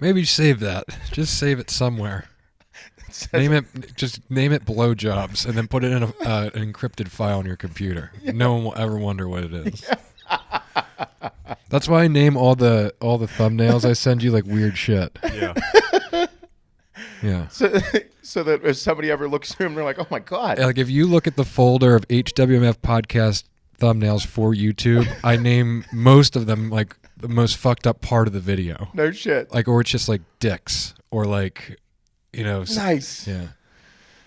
Maybe save that. Just save it somewhere. Name it blowjobs, and then put it in an encrypted file on your computer. Yeah. No one will ever wonder what it is. Yeah. That's why I name all the thumbnails I send you like weird shit. Yeah. Yeah. So that if somebody ever looks through them, they're like, "Oh my god!" Like if you look at the folder of HWMF podcast thumbnails for YouTube, I name most of them like the most fucked up part of the video. No shit. Like, or it's just like dicks, or like, you know. Nice. Yeah.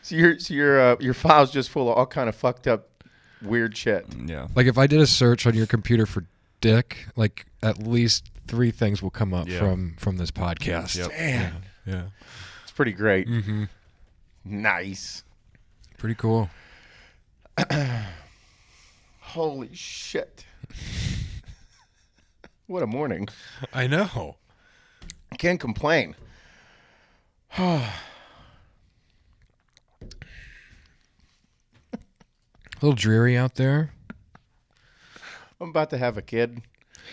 So your file's just full of all kind of fucked up, weird shit. Yeah. Like if I did a search on your computer for dick, like at least 3 things will come up from this podcast. Yep. Man. Yeah. It's pretty great. Mm-hmm. Nice. Pretty cool. Holy shit. What a morning. I know. Can't complain. A little dreary out there. I'm about to have a kid.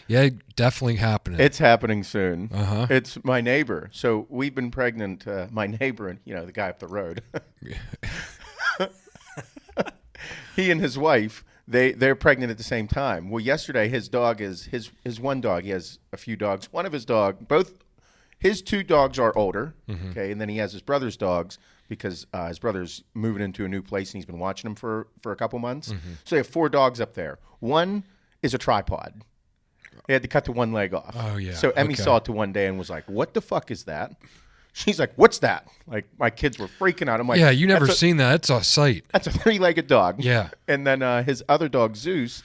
Yeah, definitely happening. It's happening soon. Uh-huh. It's my neighbor. So we've been pregnant, my neighbor and, the guy up the road. He and his wife, they're pregnant at the same time. Well, yesterday his dog is his one dog. He has a few dogs. One of his his 2 dogs are older. Mm-hmm. Okay, and then he has his brother's dogs because his brother's moving into a new place and he's been watching them for a couple months. Mm-hmm. So they have 4 dogs up there. One is a tripod. They had to cut the one leg off. Oh, yeah. So Emmy saw it to one day and was like, "What the fuck is that?" She's like, "What's that?" Like, my kids were freaking out. I'm like, yeah, you never seen that. It's a sight. That's a 3-legged dog. Yeah. And then his other dog, Zeus,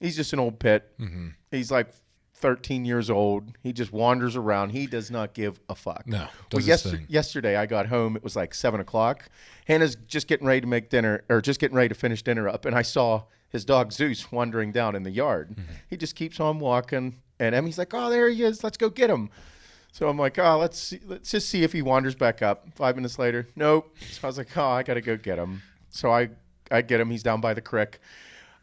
he's just an old pit. Mm-hmm. He's like 13 years old. He just wanders around. He does not give a fuck. No. Well, yesterday I got home. It was like 7 o'clock. Hannah's just getting ready to make dinner, or just getting ready to finish dinner up. And I saw his dog, Zeus, wandering down in the yard. Mm-hmm. He just keeps on walking. And Emmy's like, "Oh, there he is. Let's go get him." So I'm like, "Oh, let's just see if he wanders back up." 5 minutes later, nope. So I was like, "Oh, I got to go get him." So I get him. He's down by the creek.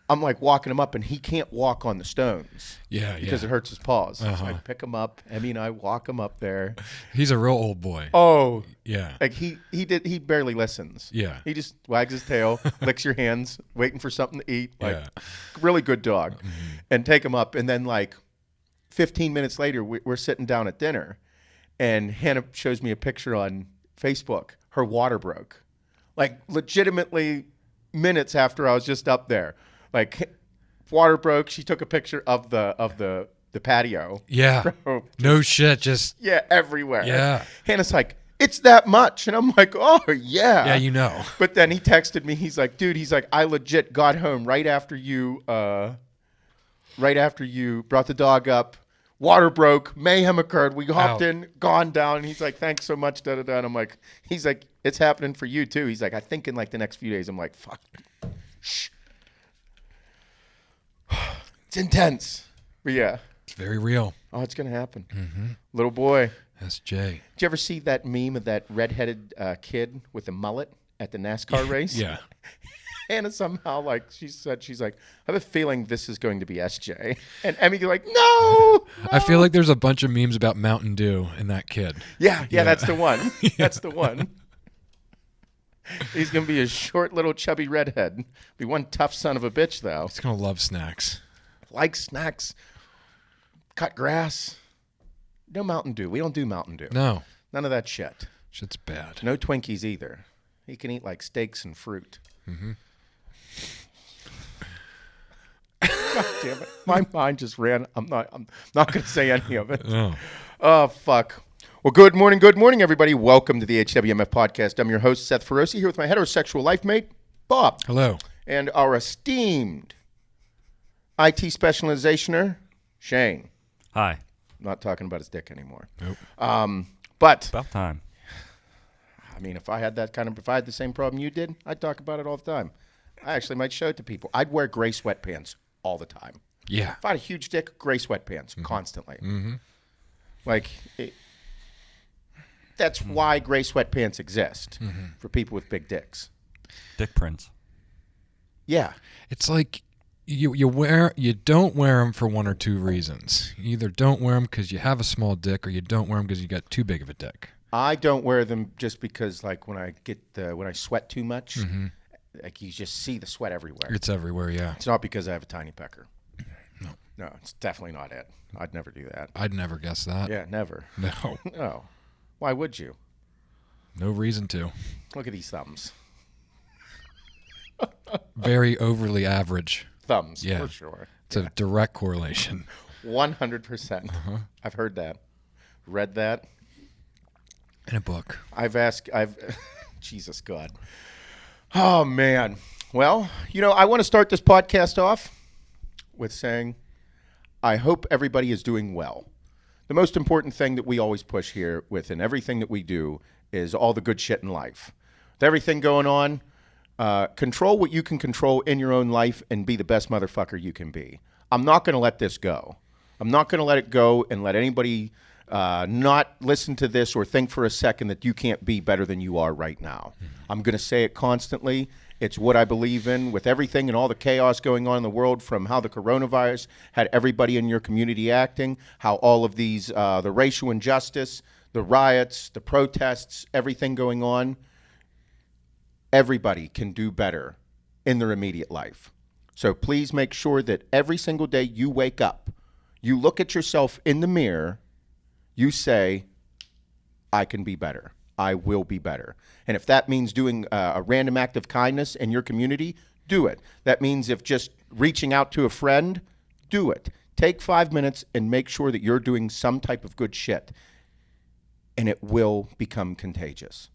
I'm like walking him up, and he can't walk on the stones. Yeah, because it hurts his paws. Uh-huh. So I pick him up. Emmy and I walk him up there. He's a real old boy. Oh, yeah. Like he barely listens. Yeah. He just wags his tail, licks your hands, waiting for something to eat. Like, yeah. Really good dog. Mm-hmm. And take him up, and then like 15 minutes later, we're sitting down at dinner, and Hannah shows me a picture on Facebook. Her water broke, like legitimately minutes after I was just up there. Like, water broke. She took a picture of the patio. Yeah. No shit. Just everywhere. Yeah. Hannah's like, "It's that much," and I'm like, "Oh yeah." Yeah, you know. But then he texted me. He's like, "Dude," he's like, "I legit got home right after you brought the dog up. Water broke, mayhem occurred. We hopped in, gone down." And he's like, "Thanks so much, da da da." And I'm like, he's like, "It's happening for you too." He's like, "I think in like the next few days." I'm like, "Fuck, shh." It's intense, but yeah, it's very real. Oh, it's gonna happen. Mm-hmm. Little boy. That's Jay. Did you ever see that meme of that redheaded kid with a mullet at the NASCAR race? Yeah. Hannah somehow, like, she's like, "I have a feeling this is going to be SJ." And Emmy like, no. I feel like there's a bunch of memes about Mountain Dew and that kid. Yeah, that's the one. Yeah. That's the one. He's going to be a short, little, chubby redhead. Be one tough son of a bitch, though. He's going to love snacks. Like snacks. Cut grass. No Mountain Dew. We don't do Mountain Dew. No. None of that shit. Shit's bad. No Twinkies either. He can eat, like, steaks and fruit. Mm-hmm. God damn it. My mind just ran. I'm not going to say any of it. No. Oh, fuck. Well, good morning, everybody. Welcome to the HWMF Podcast. I'm your host, Seth Feroce, here with my heterosexual life mate, Bob. Hello. And our esteemed IT specializationer, Shane. Hi. I'm not talking about his dick anymore. Nope. But About time. I mean, if I had the same problem you did, I'd talk about it all the time. I actually might show it to people. I'd wear gray sweatpants all the time. Yeah. If I had a huge dick, gray sweatpants constantly. Mm-hmm. Like, that's why gray sweatpants exist for people with big dicks. Dick prints. Yeah. It's like You don't wear them for one or two reasons. You either don't wear them because you have a small dick, or you don't wear them because you got too big of a dick. I don't wear them just because, like, when I sweat too much, like you just see the sweat everywhere. It's everywhere, yeah. It's not because I have a tiny pecker. No. No, it's definitely not it. I'd never do that. I'd never guess that. Yeah, never. No. No. Why would you? No reason to. Look at these thumbs. Very overly average. Thumbs, Yeah. for sure. It's a direct correlation. 100%. I've heard that. Read that. In a book. Jesus God. Oh, man. Well, I want to start this podcast off with saying, I hope everybody is doing well. The most important thing that we always push here within everything that we do is all the good shit in life. With everything going on, control what you can control in your own life and be the best motherfucker you can be. I'm not going to let this go. I'm not going to let it go and let anybody not listen to this or think for a second that you can't be better than you are right now. I'm going to say it constantly. It's what I believe in with everything and all the chaos going on in the world, from how the coronavirus had everybody in your community acting, how all of these, the racial injustice, the riots, the protests, everything going on. Everybody can do better in their immediate life. So please make sure that every single day you wake up, you look at yourself in the mirror, you say, I can be better. I will be better. And if that means doing a random act of kindness in your community, do it. That means if just reaching out to a friend, do it. Take 5 minutes and make sure that you're doing some type of good shit, and it will become contagious.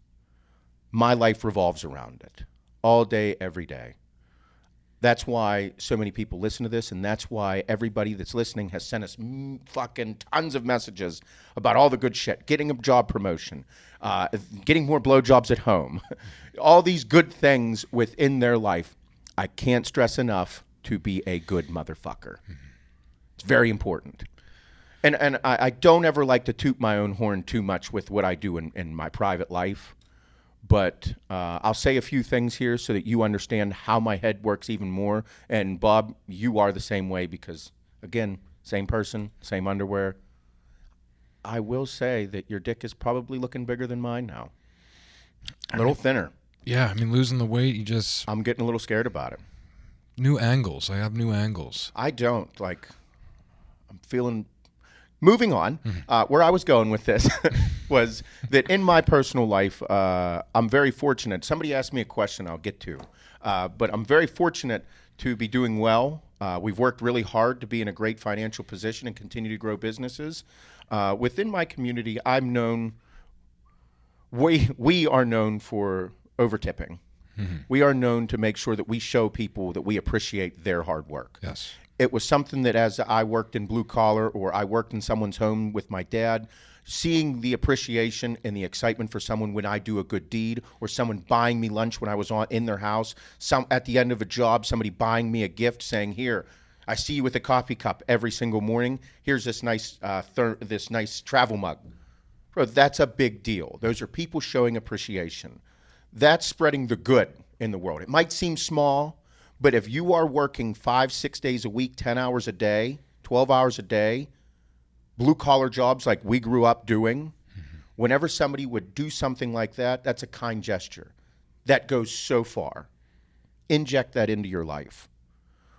My life revolves around it all day, every day. That's why so many people listen to this, and that's why everybody that's listening has sent us fucking tons of messages about all the good shit, getting a job promotion, getting more blowjobs at home, all these good things within their life. I can't stress enough to be a good motherfucker. It's very important. And I don't ever like to toot my own horn too much with what I do in my private life. But I'll say a few things here so that you understand how my head works even more. And Bob, you are the same way because, again, same person, same underwear. I will say that your dick is probably looking bigger than mine now. A little thinner. Yeah, I mean, losing the weight, I'm getting a little scared about it. New angles. I have new angles. I don't. I'm feeling... Moving on, where I was going with this was that in my personal life, I'm very fortunate. Somebody asked me a question I'll get to, but I'm very fortunate to be doing well. We've worked really hard to be in a great financial position and continue to grow businesses. Within my community, we are known for over-tipping. We are known to make sure that we show people that we appreciate their hard work. Yes. It was something that as I worked in blue collar or I worked in someone's home with my dad, seeing the appreciation and the excitement for someone when I do a good deed, or someone buying me lunch when I was in their house, at the end of a job, somebody buying me a gift saying, here, I see you with a coffee cup every single morning. Here's this nice travel mug. Bro, that's a big deal. Those are people showing appreciation. That's spreading the good in the world. It might seem small, but if you are working 5-6 days a week, 10 hours a day, 12 hours a day, blue-collar jobs like we grew up doing, whenever somebody would do something like that, that's a kind gesture. That goes so far. Inject that into your life.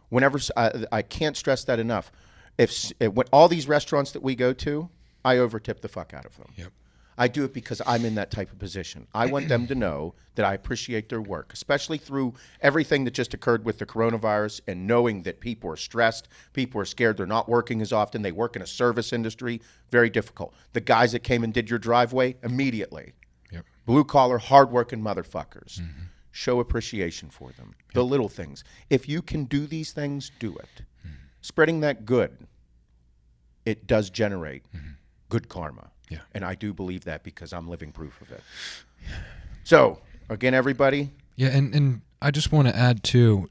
Whenever I can't stress that enough. When all these restaurants that we go to, I overtip the fuck out of them. Yep. I do it because I'm in that type of position. I want them to know that I appreciate their work, especially through everything that just occurred with the coronavirus and knowing that people are stressed, people are scared, they're not working as often, they work in a service industry, very difficult. The guys that came and did your driveway, immediately. Yep. Blue-collar, hard-working motherfuckers. Show appreciation for them. Yep. The little things. If you can do these things, do it. Spreading that good, it does generate good karma. Yeah. And I do believe that because I'm living proof of it. So, again, everybody. Yeah, and I just want to add, too,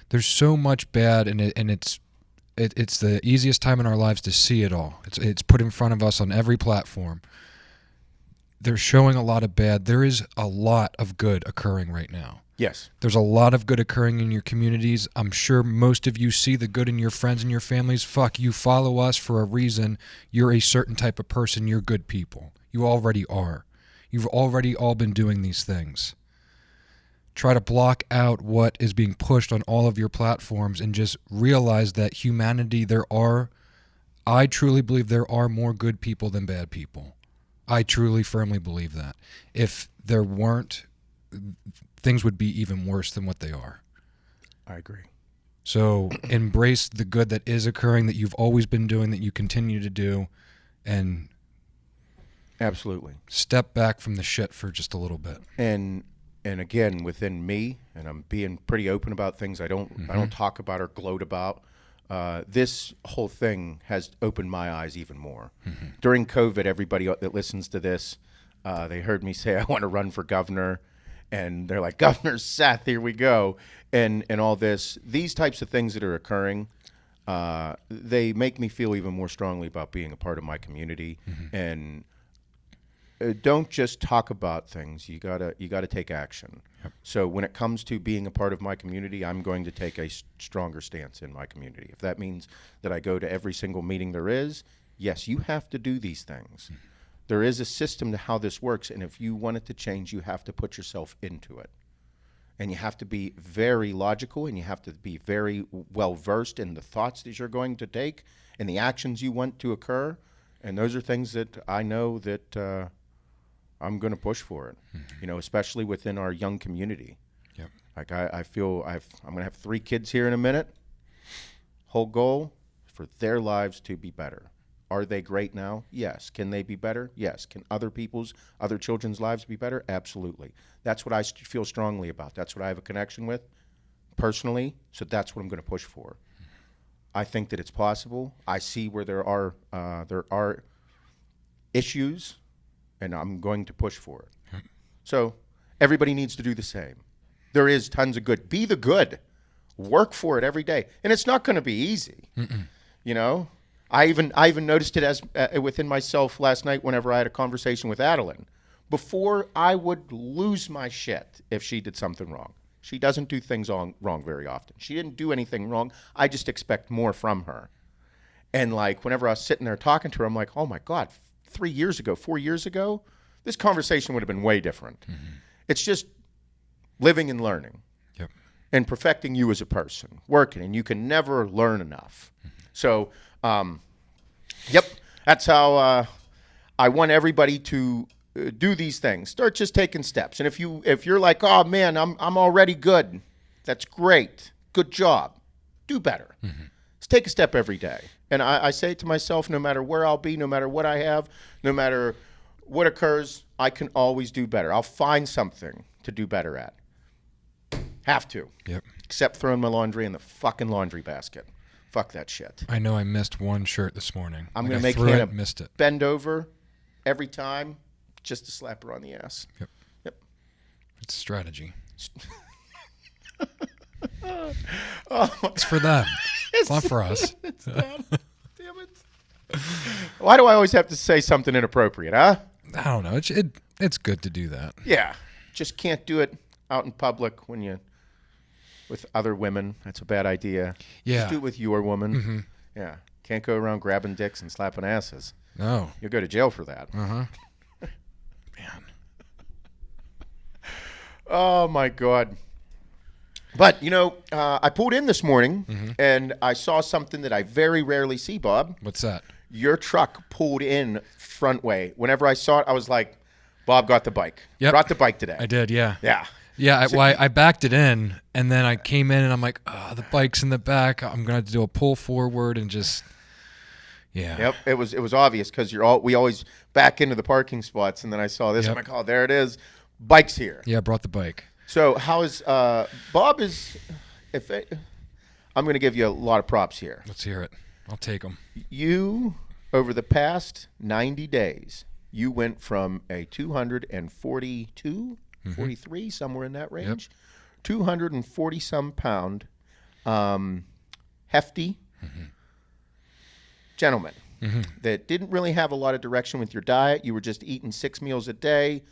there's so much bad, and it's the easiest time in our lives to see it all. It's put in front of us on every platform. they're showing a lot of bad. There is a lot of good occurring right now. Yes. There's a lot of good occurring in your communities. I'm sure most of you see the good in your friends and your families. Fuck, you follow us for a reason. You're a certain type of person. You're good people. You already are. You've already all been doing these things. Try to block out what is being pushed on all of your platforms and just realize that humanity, I truly believe there are more good people than bad people. I truly, firmly believe that. If there weren't, things would be even worse than what they are. I agree. So embrace the good that is occurring, that you've always been doing, that you continue to do, and absolutely step back from the shit for just a little bit. And again, within me, and I'm being pretty open about things I don't talk about or gloat about. This whole thing has opened my eyes even more. Mm-hmm. During COVID, everybody that listens to this, they heard me say I want to run for governor, and they're like, Governor Seth, here we go, and all this. These types of things that are occurring, they make me feel even more strongly about being a part of my community. Mm-hmm. And don't just talk about things. You gotta take action. Yep. So when it comes to being a part of my community, I'm going to take a stronger stance in my community. If that means that I go to every single meeting there is, yes, you have to do these things. Mm-hmm. There is a system to how this works, and if you want it to change, you have to put yourself into it. And you have to be very logical, and you have to be very well versed in the thoughts that you're going to take and the actions you want to occur. And those are things that I know that I'm going to push for it, mm-hmm. Especially within our young community. Yep. Like I feel I'm going to have 3 kids here in a minute. Whole goal for their lives to be better. Are they great now? Yes. Can they be better? Yes. Can other children's lives be better? Absolutely. That's what I feel strongly about. That's what I have a connection with personally. So that's what I'm going to push for. Mm-hmm. I think that it's possible. I see where there are issues, and I'm going to push for it. So everybody needs to do the same. There is tons of good. Be the good. Work for it every day. And it's not going to be easy. Mm-mm. I even noticed it as within myself last night whenever I had a conversation with Adeline. Before, I would lose my shit if she did something wrong. She doesn't do things wrong very often. She didn't do anything wrong. I just expect more from her. And like whenever I was sitting there talking to her, I'm like, oh my God, 4 years ago, this conversation would have been way different. Mm-hmm. It's just living and learning. Yep. And perfecting you as a person, working, and you can never learn enough. Mm-hmm. So, yep, that's how I want everybody to do these things. Start just taking steps. And if you're like, oh man, I'm already good, that's great. Good job. Do better. Mm-hmm. Just take a step every day. And I say to myself, no matter where I'll be, no matter what I have, no matter what occurs, I can always do better. I'll find something to do better at. Have to. Yep. Except throwing my laundry in the fucking laundry basket. Fuck that shit. I know I missed one shirt this morning. I'm going to make Hannah bend over every time just to slap her on the ass. Yep. It's strategy. It's for them. It's not for us. It's them. Damn it. Why do I always have to say something inappropriate, huh? I don't know. It's good to do that. Yeah. Just can't do it out in public with other women. That's a bad idea. Yeah. Just do it with your woman. Mm-hmm. Yeah. Can't go around grabbing dicks and slapping asses. No. You'll go to jail for that. Uh-huh. Man. Oh, my God. But, I pulled in this morning, mm-hmm. and I saw something that I very rarely see, Bob. What's that? Your truck pulled in front way. Whenever I saw it, I was like, Bob got the bike. Yep. Brought the bike today. I did, yeah. Yeah. Yeah, I backed it in, and then I came in, and I'm like, oh, the bike's in the back. I'm going to have to do a pull forward and just, yeah. Yep, it was obvious because we always back into the parking spots, and then I saw this. Yep. I'm like, oh, there it is. Bike's here. Yeah, I brought the bike. So how is Bob is I'm going to give you a lot of props here. Let's hear it. I'll take them. You, over the past 90 days, you went from a 242, mm-hmm. 43, somewhere in that range, yep. 240-some pound hefty mm-hmm. gentleman. that didn't really have a lot of direction with your diet. You were just eating 6 meals a day,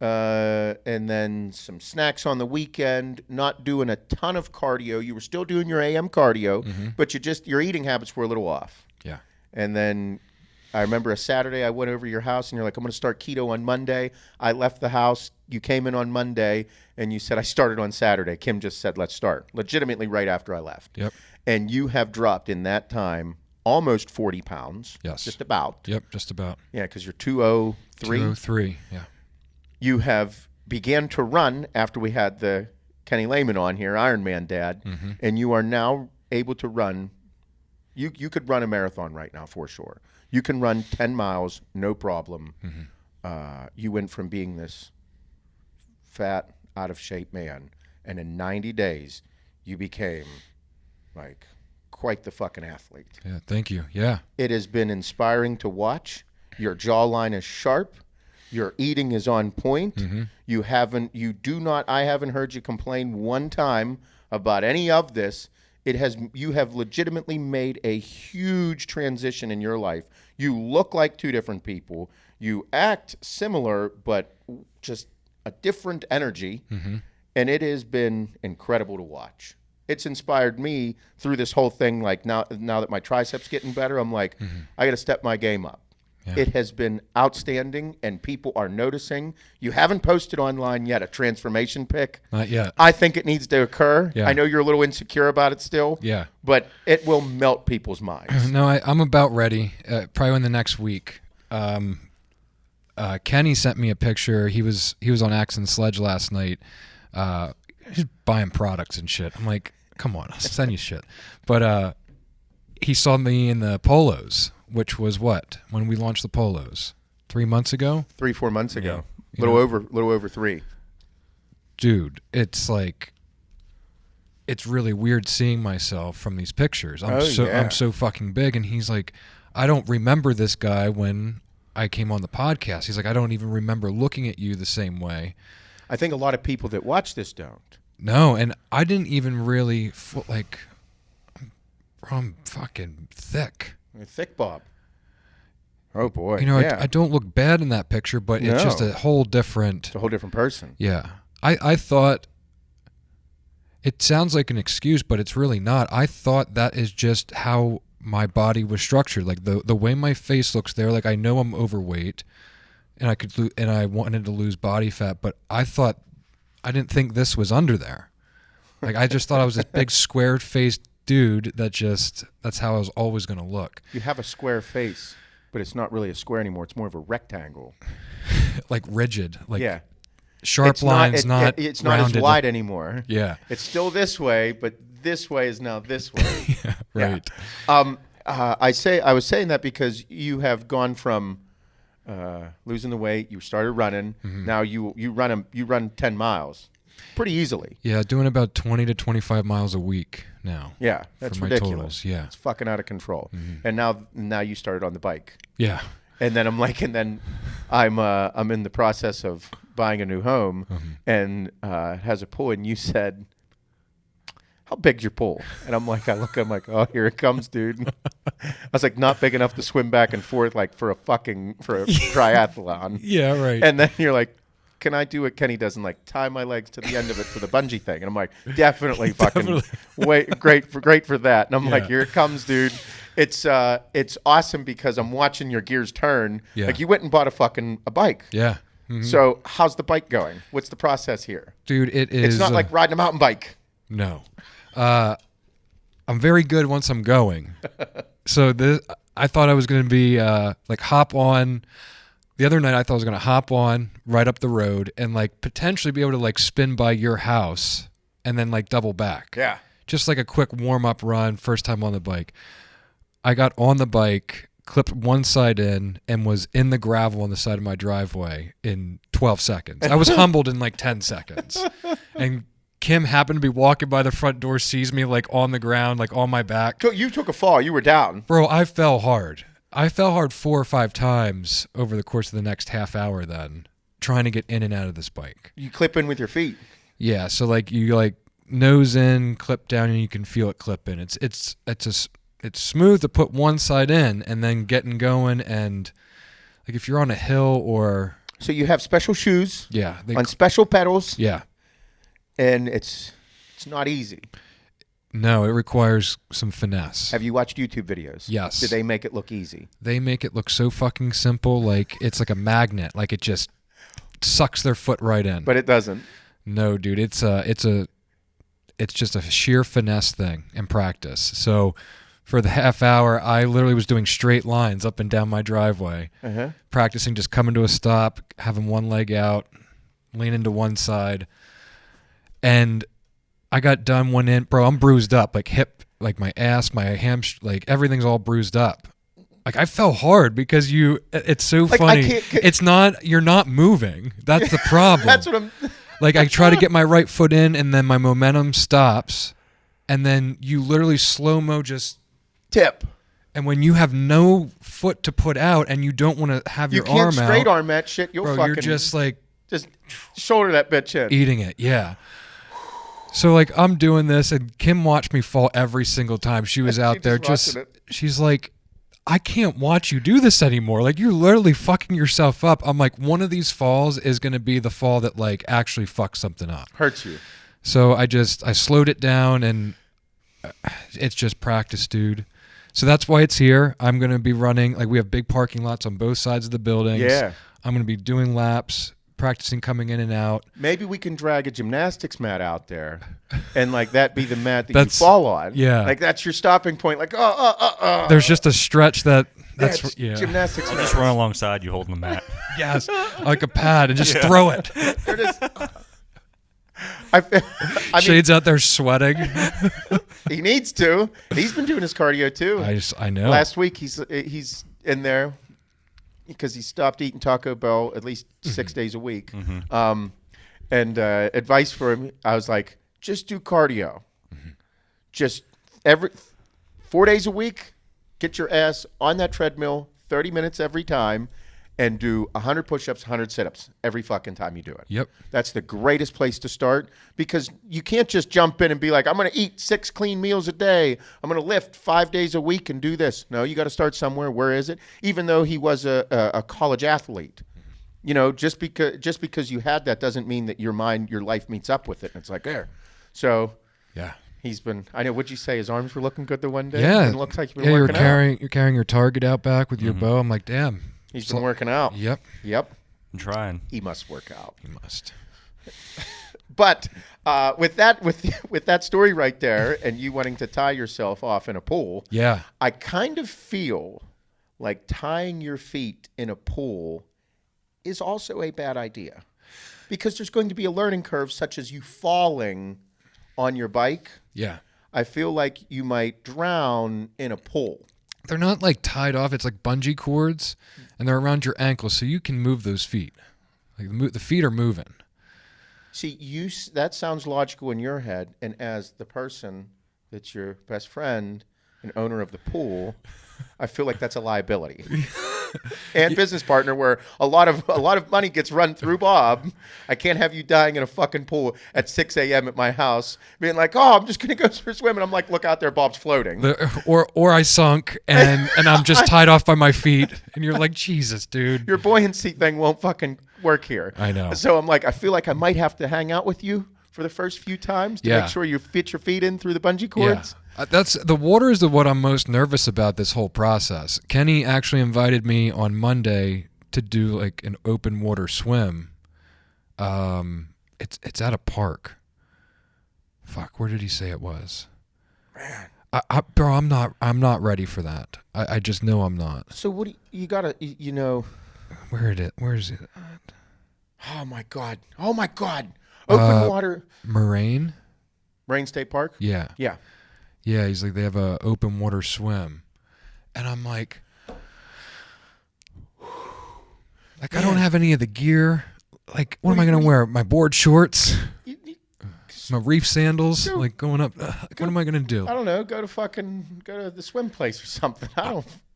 and then some snacks on the weekend, not doing a ton of cardio. You were still doing your AM cardio, but your eating habits were a little off. Yeah. And then I remember a Saturday I went over to your house and you're like, I'm going to start keto on Monday. I left the house. You came in on Monday and you said, I started on Saturday. Kim just said, let's start. Legitimately right after I left. Yep. And you have dropped in that time almost 40 pounds. Yes. Just about. Yep, just about. Yeah, because you're 203. 203, yeah. You have began to run after we had the Kenny Lehman on here, Ironman Dad, and you are now able to run. You could run a marathon right now for sure. You can run 10 miles, no problem. You went from being this fat, out of shape man, and in 90 days, you became like quite the fucking athlete. Yeah, thank you. Yeah. It has been inspiring to watch. Your jawline is sharp. Your eating is on point. I haven't heard you complain one time about any of this. You have legitimately made a huge transition in your life. You look like two different people. You act similar, but just a different energy. And it has been incredible to watch. It's inspired me through this whole thing. Like now that my triceps getting better, I'm like, I got to step my game up. Yeah. It has been outstanding, and people are noticing. You haven't posted online yet a transformation pic. Not yet. I think it needs to occur. Yeah. I know you're a little insecure about it still. Yeah. But it will melt people's minds. No, I'm about ready. Probably in the next week. Kenny sent me a picture. He was on Axe and Sledge last night. He's buying products and shit. I'm like, come on, I'll send you shit. But he saw me in the polos, which was what? When we launched the polos? 3 months ago? 3-4 months ago. Yeah. Little over 3. Dude, it's like, it's really weird seeing myself from these pictures. I'm so fucking big. And he's like, I don't remember this guy when I came on the podcast. He's like, I don't even remember looking at you the same way. I think a lot of people that watch this don't. No, and I didn't even really, I'm fucking thick. You're thick, Bob. Oh, boy. You know, yeah. I don't look bad in that picture, but it's just a whole different... It's a whole different person. Yeah. I thought... It sounds like an excuse, but it's really not. I thought that is just how my body was structured. Like, the way my face looks there, like, I know I'm overweight, and I wanted to lose body fat, but I didn't think this was under there. Like, I just thought I was this big, square-faced dude that's how I was always going to look. You have a square face, but it's not really a square anymore. It's more of a rectangle. Like rigid. Like yeah. It's not as wide anymore. Yeah. It's still this way, but this way is now this way. Yeah, right. Yeah. I was saying that because you have gone from losing the weight, you started running. Now you run 10 miles pretty easily. Yeah, doing about 20 to 25 miles a week now. Yeah, that's ridiculous. Totals. Yeah, it's fucking out of control. And now you started on the bike. Yeah. And then I'm in the process of buying a new home, and it has a pool. And you said, "How big's your pool?" And I'm like, "Oh, here it comes, dude." I was like, "Not big enough to swim back and forth like for a triathlon." Yeah, right. And then you're like, "Can I do what Kenny does and like tie my legs to the end of it for the bungee thing?" And I'm like, "Definitely, fucking great for that." And I'm like, "Here it comes, dude." It's awesome because I'm watching your gears turn. Yeah. Like you went and bought a bike. Yeah. So how's the bike going? What's the process here? Dude, it's not like riding a mountain bike. No. I'm very good once I'm going. So I thought I was going to be like hop on. The other night I thought I was going to hop on right up the road and like potentially be able to like spin by your house and then like double back. Yeah. Just like a quick warm-up run, first time on the bike. I got on the bike, clipped one side in, and was in the gravel on the side of my driveway in 12 seconds. I was humbled in like 10 seconds. And Kim happened to be walking by the front door, sees me like on the ground, like on my back. So you took a fall. You were down. Bro, I fell hard. I fell hard 4 or 5 times over the course of the next half hour then, trying to get in and out of this bike. You clip in with your feet. Yeah, so like you like nose in, clip down, and you can feel it clip in. It's it's smooth to put one side in and then getting going. And like if you're on a hill or so you have special shoes, on special pedals, yeah, and it's not easy. No, it requires some finesse. Have you watched YouTube videos? Yes. Did they make it look easy? They make it look so fucking simple, like it's like a magnet, like it just sucks their foot right in. But it doesn't. No, dude, it's just a sheer finesse thing in practice. So for the half hour, I literally was doing straight lines up and down my driveway, practicing just coming to a stop, having one leg out, leaning to one side, and I got done one in, bro. I'm bruised up, like hip, like my ass, my hamstring, like everything's all bruised up. Like I fell hard because it's so like, funny. It's not, you're not moving. That's the problem. That's what I'm. Like I try to get my right foot in, and then my momentum stops, and then you literally slow-mo just tip. And when you have no foot to put out, and you don't want to have your arm out, you can't straight arm that shit. You'll fucking. You're just like shoulder that bitch in, eating it. Yeah. So like I'm doing this, and Kim watched me fall every single time. She was out there she's like, I can't watch you do this anymore. Like you're literally fucking yourself up. I'm like, one of these falls is going to be the fall that like actually fucks something up. Hurts you. So I slowed it down, and it's just practice, dude. So that's why it's here. I'm going to be running, like we have big parking lots on both sides of the buildings. Yeah. I'm going to be doing laps, practicing coming in and out. Maybe we can drag a gymnastics mat out there and like that be the mat that you fall on. Yeah. Like that's your stopping point. Like, There's just a stretch that's gymnastics mat. Just run alongside you holding the mat. Yes. Like a pad and just throw it. There it is. Shade's out there sweating. He needs to. He's been doing his cardio too. I know. Last week he's in there because he stopped eating Taco Bell at least 6 days a week. And advice for him, I was like, just do cardio. Just every 4 days a week, get your ass on that treadmill 30 minutes every time, and do 100 push-ups, 100 sit-ups every fucking time you do it. Yep. That's the greatest place to start, because you can't just jump in and be like, I'm going to eat 6 clean meals a day. I'm going to lift 5 days a week and do this. No, you got to start somewhere. Where is it? Even though he was a college athlete, you know, just because you had that doesn't mean that your life meets up with it. And it's like there. So yeah. He's been. I know. What'd you say? His arms were looking good the one day. Yeah, it looks like you've been working out. You're carrying your target out back with your bow. I'm like, damn. He's been working out. Yep. I'm trying. He must work out. He must. But with that story right there, and you wanting to tie yourself off in a pool, yeah, I kind of feel like tying your feet in a pool is also a bad idea, because there's going to be a learning curve, such as you falling on your bike. Yeah. I feel like you might drown in a pool. They're not like tied off. It's like bungee cords, and they're around your ankles, so you can move those feet. Like the feet are moving. See, that sounds logical in your head, and as the person that's your best friend and owner of the pool, I feel like that's a liability. And business partner, where a lot of money gets run through Bob. I can't have you dying in a fucking pool at 6 a.m. at my house, being like, "Oh, I'm just gonna go for a swim," and I'm like, "Look out there, Bob's floating." Or I sunk and I'm just tied off by my feet, and you're like, Jesus, dude. Your buoyancy thing won't fucking work here. I know. So I'm like, I feel like I might have to hang out with you for the first few times to make sure you fit your feet in through the bungee cords. Yeah. That's the water is what I'm most nervous about this whole process. Kenny actually invited me on Monday to do like an open water swim. It's at a park. Fuck, where did he say it was? Man, bro, I'm not ready for that. I just know I'm not. So what do you gotta, you know? Where is it? Oh my god! Open water. Moraine State Park. Yeah. Yeah, he's like, they have a open water swim. And I'm like, I don't have any of the gear. Like, what am I going to wear? My board shorts? My reef sandals? Like, going up. What am I going to do? I don't know. Go to the swim place or something.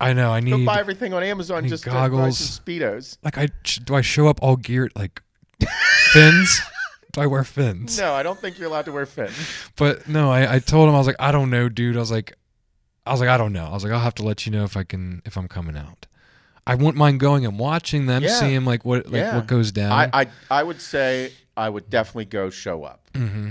I know. I need. Go buy everything on Amazon. Just goggles. Buy some Speedos. Like, do I show up all geared, like, fins? Do I wear fins? No, I don't think you're allowed to wear fins. But no, I told him, I was like, I don't know, dude. I was like, I was like, I don't know. I was like, I'll have to let you know if I'm coming out. I wouldn't mind going and watching them, seeing like what goes down. I would say I would definitely go show up. Mm-hmm.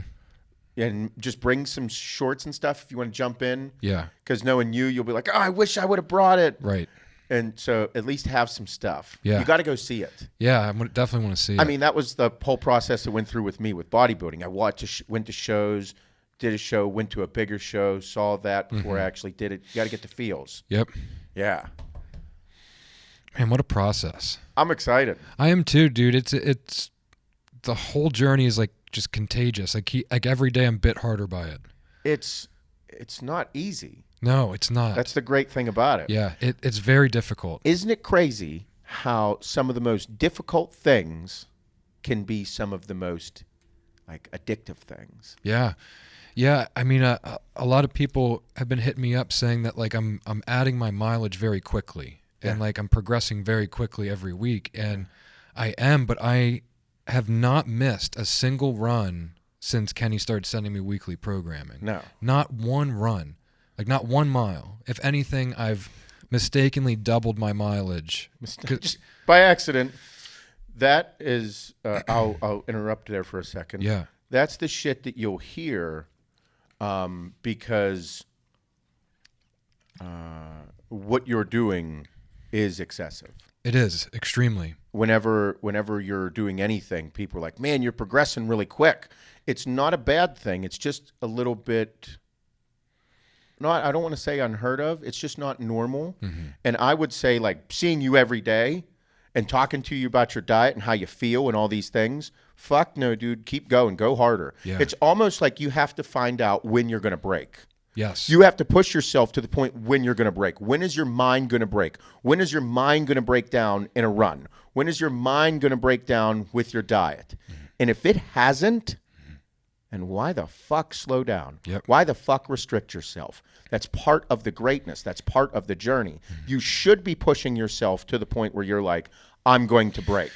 And just bring some shorts and stuff if you want to jump in. Yeah. Because knowing you'll be like, oh, I wish I would have brought it. Right. And so at least have some stuff. Yeah. You got to go see it. Yeah, I definitely want to see it. I mean, that was the whole process that went through with me with bodybuilding. I went to shows, did a show, went to a bigger show, saw that before I actually did it. You got to get the feels. Yep. Yeah. Man, what a process. I'm excited. I am too, dude. It's the whole journey is like just contagious. Like every day I'm a bit harder by it. It's not easy. No, it's not. That's the great thing about it. Yeah, it's very difficult. Isn't it crazy how some of the most difficult things can be some of the most like addictive things? Yeah. Yeah, I mean, a lot of people have been hitting me up saying that like I'm adding my mileage very quickly and like I'm progressing very quickly every week, and I am, but I have not missed a single run since Kenny started sending me weekly programming. No. Not one run. Like not 1 mile. If anything, I've mistakenly doubled my mileage. Just by accident. That is, I'll interrupt there for a second. Yeah. That's the shit that you'll hear because what you're doing is excessive. It is, extremely. Whenever you're doing anything, people are like, man, you're progressing really quick. It's not a bad thing. It's just a little bit... I don't want to say unheard of. It's just not normal. Mm-hmm. And I would say like seeing you every day and talking to you about your diet and how you feel and all these things. Fuck no, dude. Keep going. Go harder. Yeah. It's almost like you have to find out when you're going to break. Yes. You have to push yourself to the point when you're going to break. When is your mind going to break? When is your mind going to break down in a run? When is your mind going to break down with your diet? Mm-hmm. And if it hasn't, and why the fuck slow down? Yep. Why the fuck restrict yourself? That's part of the greatness. That's part of the journey. Mm-hmm. You should be pushing yourself to the point where you're like, I'm going to break.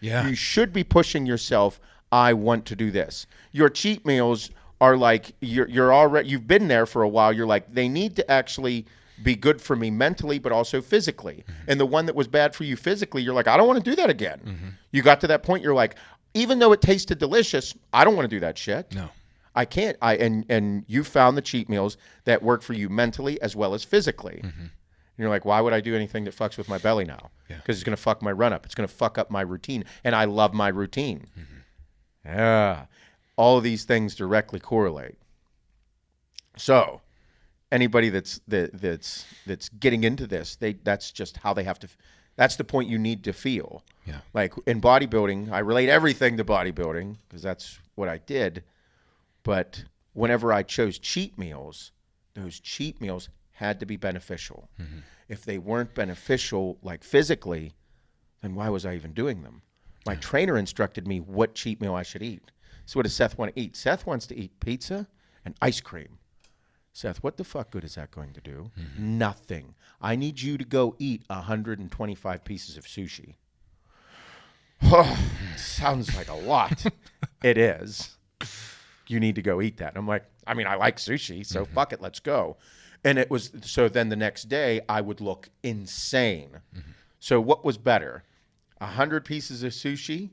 Yeah. You should be pushing yourself, I want to do this. Your cheat meals are like, you're already, you've been there for a while. You're like, they need to actually be good for me mentally, but also physically. Mm-hmm. And the one that was bad for you physically, you're like, I don't want to do that again. Mm-hmm. You got to that point, you're like, even though it tasted delicious, I don't want to do that shit. No. I can't. And you found the cheat meals that work for you mentally as well as physically. Mm-hmm. And you're like, why would I do anything that fucks with my belly now? Because it's going to fuck my run up. It's going to fuck up my routine. And I love my routine. Mm-hmm. Yeah. All of these things directly correlate. So anybody that's getting into this, that's just how they have to. That's the point you need to feel. Yeah. Like in bodybuilding, I relate everything to bodybuilding because that's what I did. But whenever I chose cheat meals, those cheat meals had to be beneficial. Mm-hmm. If they weren't beneficial, like physically, then why was I even doing them? My trainer instructed me what cheat meal I should eat. So what does Seth want to eat? Seth wants to eat pizza and ice cream. Seth, what the fuck good is that going to do? Mm-hmm. Nothing. I need you to go eat 125 pieces of sushi. Oh, sounds like a lot. It is. You need to go eat that. And I'm like, I mean, I like sushi, so fuck it, let's go. And it was, so then the next day I would look insane. Mm-hmm. So what was better? 100 pieces of sushi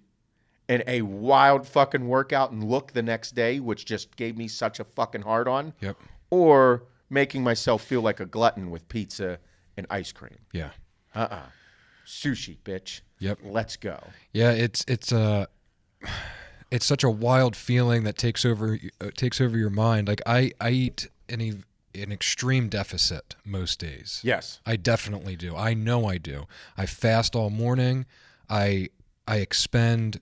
and a wild fucking workout and look the next day, which just gave me such a fucking hard on. Yep. Or making myself feel like a glutton with pizza and ice cream. Yeah. Sushi, bitch. Yep. Let's go. Yeah, it's such a wild feeling that takes over your mind. Like I eat an extreme deficit most days. Yes. I definitely do. I know I do. I fast all morning. I expend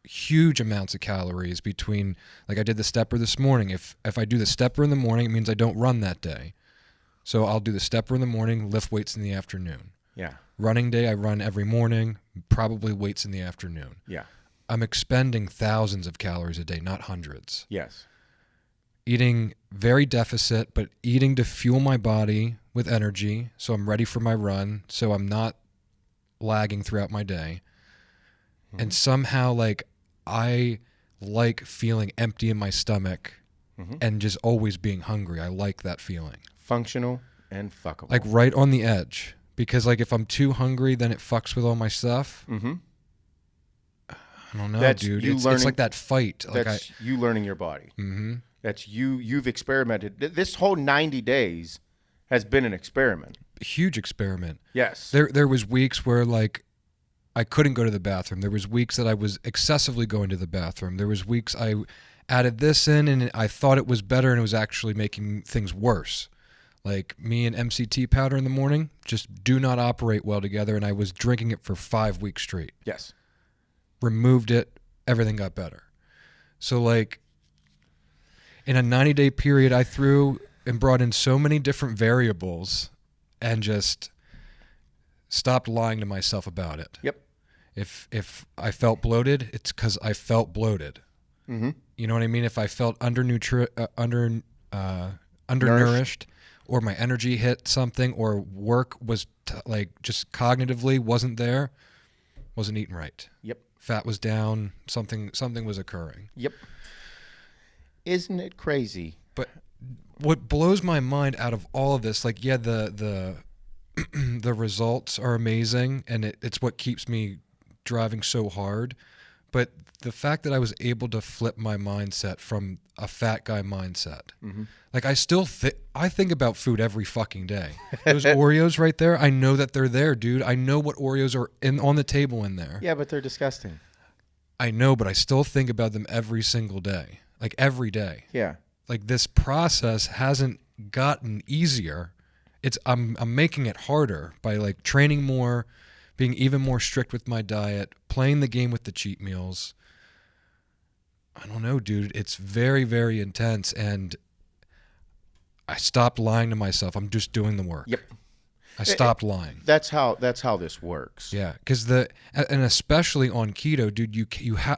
huge amounts of calories between, like I did the stepper this morning. If I do the stepper in the morning, it means I don't run that day. So I'll do the stepper in the morning, lift weights in the afternoon. Yeah. Running day, I run every morning, probably weights in the afternoon. Yeah. I'm expending thousands of calories a day, not hundreds. Yes. Eating very deficit, but eating to fuel my body with energy so I'm ready for my run, so I'm not lagging throughout my day. Mm-hmm. And somehow, like, I like feeling empty in my stomach and just always being hungry. I like that feeling. Functional and fuckable. Like right on the edge. Because like if I'm too hungry, then it fucks with all my stuff. Mm-hmm. I don't know, dude. It's like that fight. That's you learning your body. Mm-hmm. That's you've experimented. This whole 90 days has been an experiment. A huge experiment. Yes. There was weeks where like I couldn't go to the bathroom. There was weeks that I was excessively going to the bathroom. There was weeks I added this in and I thought it was better and it was actually making things worse. Like me and MCT Powder in the morning just do not operate well together, and I was drinking it for 5 weeks straight. Yes. Removed it, everything got better. So like in a 90-day period, I threw and brought in so many different variables and just stopped lying to myself about it. Yep. If I felt bloated, it's because I felt bloated. Mm-hmm. You know what I mean? If I felt undernourished, or my energy hit something, or work was like just cognitively wasn't there, wasn't eating right. Yep. Fat was down. Something was occurring. Yep. Isn't it crazy? But what blows my mind out of all of this, like, yeah, the the results are amazing, and it's what keeps me driving so hard. But the fact that I was able to flip my mindset from a fat guy mindset, like I think about food every fucking day. Those Oreos right there, I know that they're there, dude. I know what Oreos are on the table in there. Yeah, but they're disgusting. I know, but I still think about them every single day, like every day. Yeah. Like this process hasn't gotten easier. I'm making it harder by like training more, being even more strict with my diet, playing the game with the cheat meals. I don't know, dude. It's very, very intense, and I stopped lying to myself. I'm just doing the work. Yep. I stopped lying. That's how this works. Yeah, because and especially on keto, dude.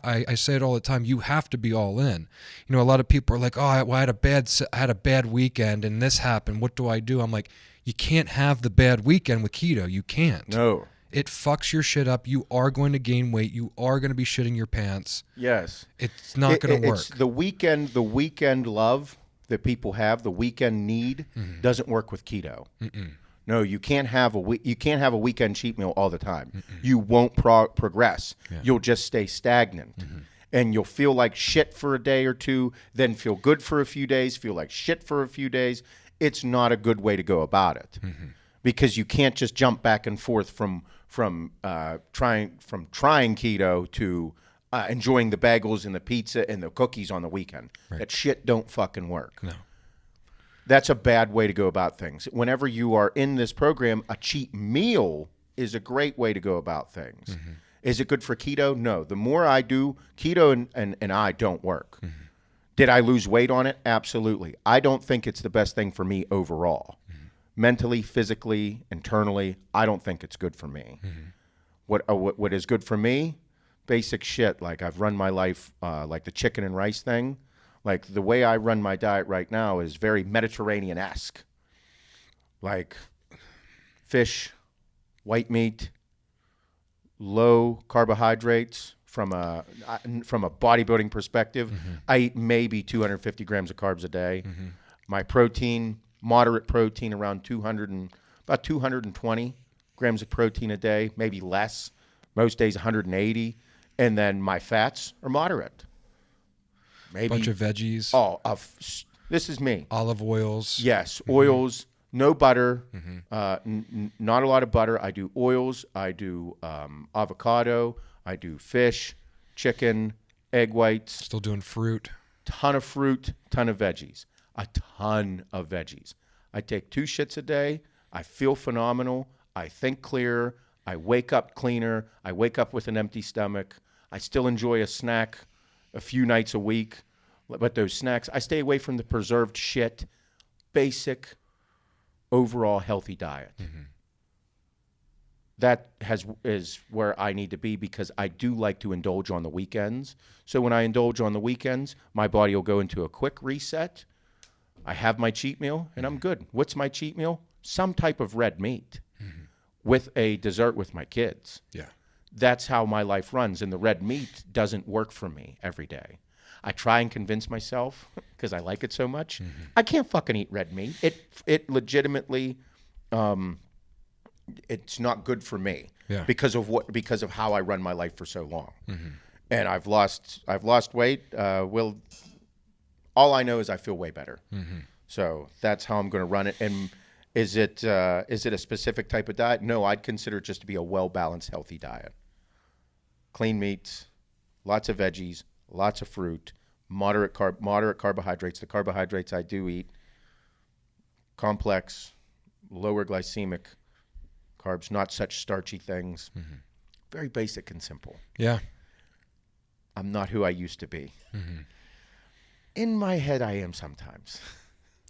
I say it all the time. You have to be all in. You know, a lot of people are like, "Oh, I had a bad weekend, and this happened. What do I do?" I'm like, you can't have the bad weekend with keto. You can't. No. It fucks your shit up. You are going to gain weight. You are going to be shitting your pants. Yes. It's not going to work. It's the weekend love that people have, the weekend need, doesn't work with keto. Mm-mm. No, you can't have a weekend cheat meal all the time. Mm-mm. You won't progress. Yeah. You'll just stay stagnant. Mm-hmm. And you'll feel like shit for a day or two, then feel good for a few days, feel like shit for a few days. It's not a good way to go about it. Mm-hmm. Because you can't just jump back and forth from trying keto to enjoying the bagels and the pizza and the cookies on the weekend. Right. That shit don't fucking work. No. That's a bad way to go about things. Whenever you are in this program, a cheat meal is a great way to go about things. Mm-hmm. Is it good for keto? No. The more I do, keto and I don't work. Mm-hmm. Did I lose weight on it? Absolutely. I don't think it's the best thing for me overall. Mm-hmm. Mentally, physically, internally, I don't think it's good for me. Mm-hmm. What is good for me? Basic shit. Like I've run my life like the chicken and rice thing. Like the way I run my diet right now is very Mediterranean-esque. Like fish, white meat, low carbohydrates. From a bodybuilding perspective, I eat maybe 250 grams of carbs a day. Mm-hmm. My protein, moderate protein, around 220 grams of protein a day, maybe less. Most days 180, and then my fats are moderate. Maybe bunch of veggies. Oh, this is me. Olive oils. Yes, oils. No butter. Not a lot of butter. I do oils. I do avocado. I do fish, chicken, egg whites. Still doing fruit. Ton of fruit, ton of veggies. A ton of veggies. I take 2 shits a day. I feel phenomenal. I think clearer. I wake up cleaner. I wake up with an empty stomach. I still enjoy a snack a few nights a week. But those snacks, I stay away from the preserved shit. Basic, overall healthy diet. Mm-hmm. That is where I need to be because I do like to indulge on the weekends. So when I indulge on the weekends, my body will go into a quick reset. I have my cheat meal, and I'm good. What's my cheat meal? Some type of red meat with a dessert with my kids. Yeah. That's how my life runs, and the red meat doesn't work for me every day. I try and convince myself because I like it so much. I can't fucking eat red meat. It legitimately, it's not good for me because of how I run my life for so long. And I've lost weight. All I know is I feel way better. So that's how I'm going to run it. And is it a specific type of diet? No, I'd consider it just to be a well-balanced, healthy diet. Clean meats, lots of veggies, lots of fruit, moderate carbohydrates. The carbohydrates I do eat, complex, lower glycemic carbs, not such starchy things. Very basic and simple. Yeah. I'm not who I used to be. In my head, I am sometimes.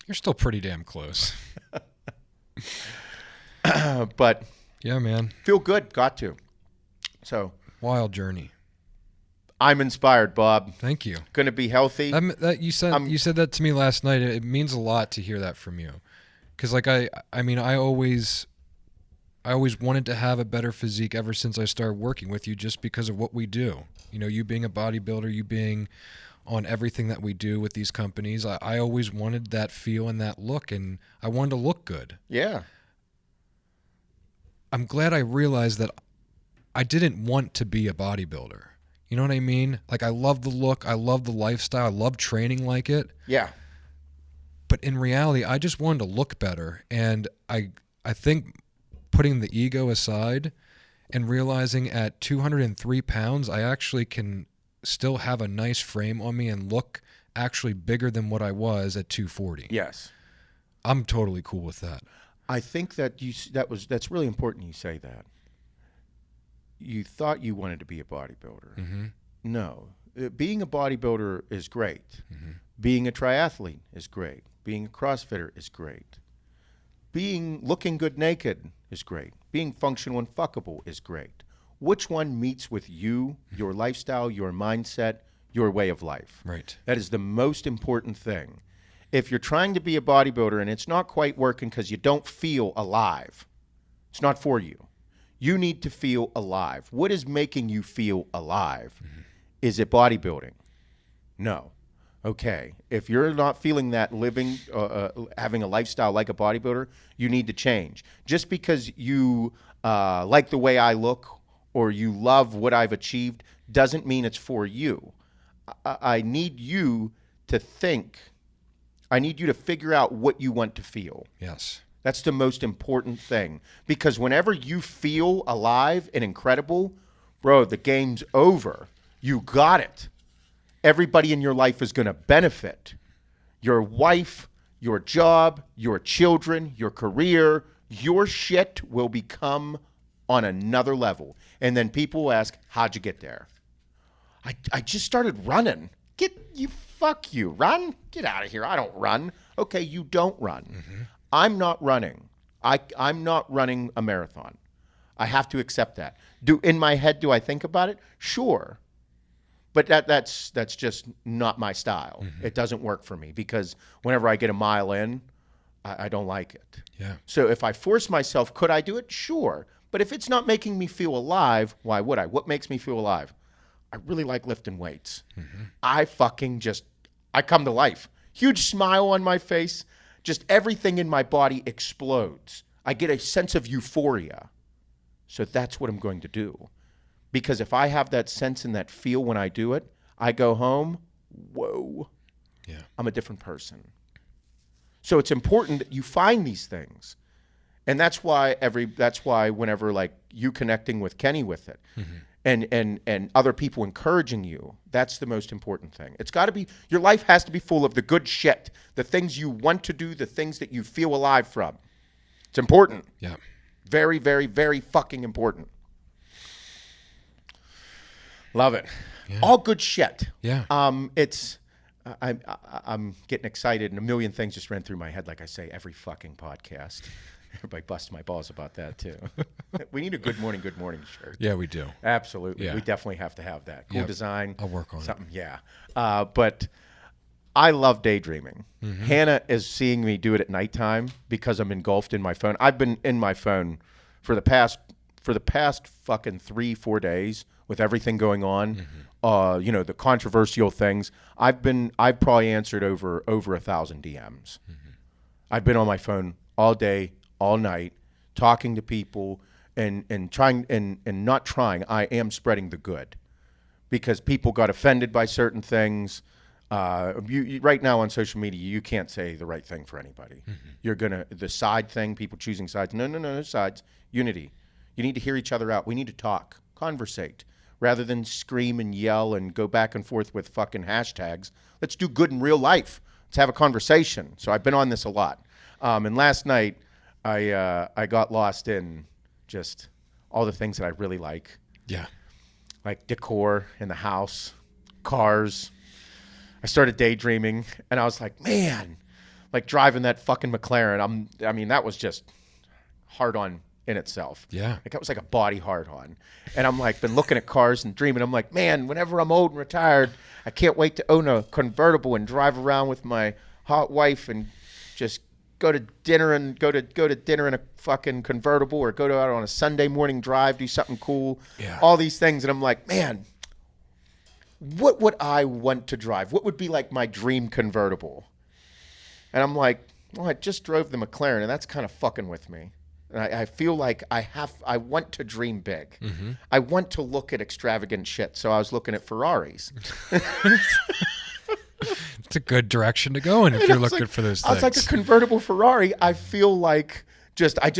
You're still pretty damn close. But yeah, man. Feel good. Got to. So wild journey. I'm inspired, Bob. Thank you. Going to be healthy. You said that to me last night. It means a lot to hear that from you, because like I always wanted to have a better physique ever since I started working with you, just because of what we do. You know, you being a bodybuilder, you being on everything that we do with these companies. I always wanted that feel and that look, and I wanted to look good. Yeah. I'm glad I realized that I didn't want to be a bodybuilder. You know what I mean? Like, I love the look. I love the lifestyle. I love training like it. Yeah. But in reality, I just wanted to look better. And I think putting the ego aside and realizing at 203 pounds, I actually can still have a nice frame on me and look actually bigger than what I was at 240. Yes. I'm totally cool with that. I think that's really important you say that. You thought you wanted to be a bodybuilder. No. Being a bodybuilder is great. Being a triathlete is great. Being a CrossFitter is great. Looking good naked is great. Being functional and fuckable is great. Which one meets with you, your lifestyle, your mindset, your way of life? Right. That is the most important thing. If you're trying to be a bodybuilder and it's not quite working because you don't feel alive, it's not for you. You need to feel alive. What is making you feel alive? Is it bodybuilding? No. Okay. If you're not feeling that living, having a lifestyle like a bodybuilder, you need to change. Just because you like the way I look or you love what I've achieved doesn't mean it's for you. I need you to think. I need you to figure out what you want to feel. Yes. That's the most important thing. Because whenever you feel alive and incredible, bro, the game's over. You got it. Everybody in your life is going to benefit. Your wife, your job, your children, your career, your shit will become on another level. And then people will ask, how'd you get there? I just started running. Fuck you. Run? Get out of here. I don't run. Okay, you don't run. I'm not running. I'm not running a marathon. I have to accept that. In my head, do I think about it? Sure. But that's just not my style. It doesn't work for me because whenever I get a mile in, I don't like it. Yeah. So if I force myself, could I do it? Sure. But if it's not making me feel alive, why would I? What makes me feel alive? I really like lifting weights. I come to life. Huge smile on my face. Just everything in my body explodes. I get a sense of euphoria. So that's what I'm going to do. Because if I have that sense and that feel when I do it, I go home, whoa, I'm a different person. So it's important that you find these things. And that's why whenever like you connecting with Kenny with it and other people encouraging you, that's the most important thing. It's got to be, your life has to be full of the good shit, the things you want to do, the things that you feel alive from. It's important. Yeah. Very, very, very fucking important. Love it. Yeah. All good shit. Yeah. I'm getting excited and a million things just ran through my head, like I say every fucking podcast. Everybody busts my balls about that too. We need a good morning shirt. Yeah, we do. Absolutely. Yeah. We definitely have to have that. Cool design. I'll work on something. Yeah. But I love daydreaming. Hannah is seeing me do it at nighttime because I'm engulfed in my phone. I've been in my phone for the past fucking 3-4 days with everything going on. the controversial things. I've probably answered over 1,000 DMs. I've been on my phone all day, all night, talking to people and trying and not trying. I am spreading the good because people got offended by certain things. You right now on social media, you can't say the right thing for anybody. You're the side thing, people choosing sides. No sides. Unity. You need to hear each other out. We need to talk, conversate, rather than scream and yell and go back and forth with fucking hashtags. Let's do good in real life. Let's have a conversation. So I've been on this a lot. And last night, I got lost in just all the things that I really like. Yeah. Like decor in the house, cars. I started daydreaming, and I was like, man, like driving that fucking McLaren. That was just hard on in itself. Yeah. Like that was like a body hard on. And I'm like, been looking at cars and dreaming. I'm like, man, whenever I'm old and retired, I can't wait to own a convertible and drive around with my hot wife and just go to dinner in a fucking convertible, or go out on a Sunday morning drive, do something cool. Yeah. All these things. And I'm like, man, what would I want to drive? What would be like my dream convertible? And I'm like, well, I just drove the McLaren, and that's kind of fucking with me. And I feel like I want to dream big. Mm-hmm. I want to look at extravagant shit. So I was looking at Ferraris. It's a good direction to go in if you're looking for those things. I was like, a convertible Ferrari. I feel like I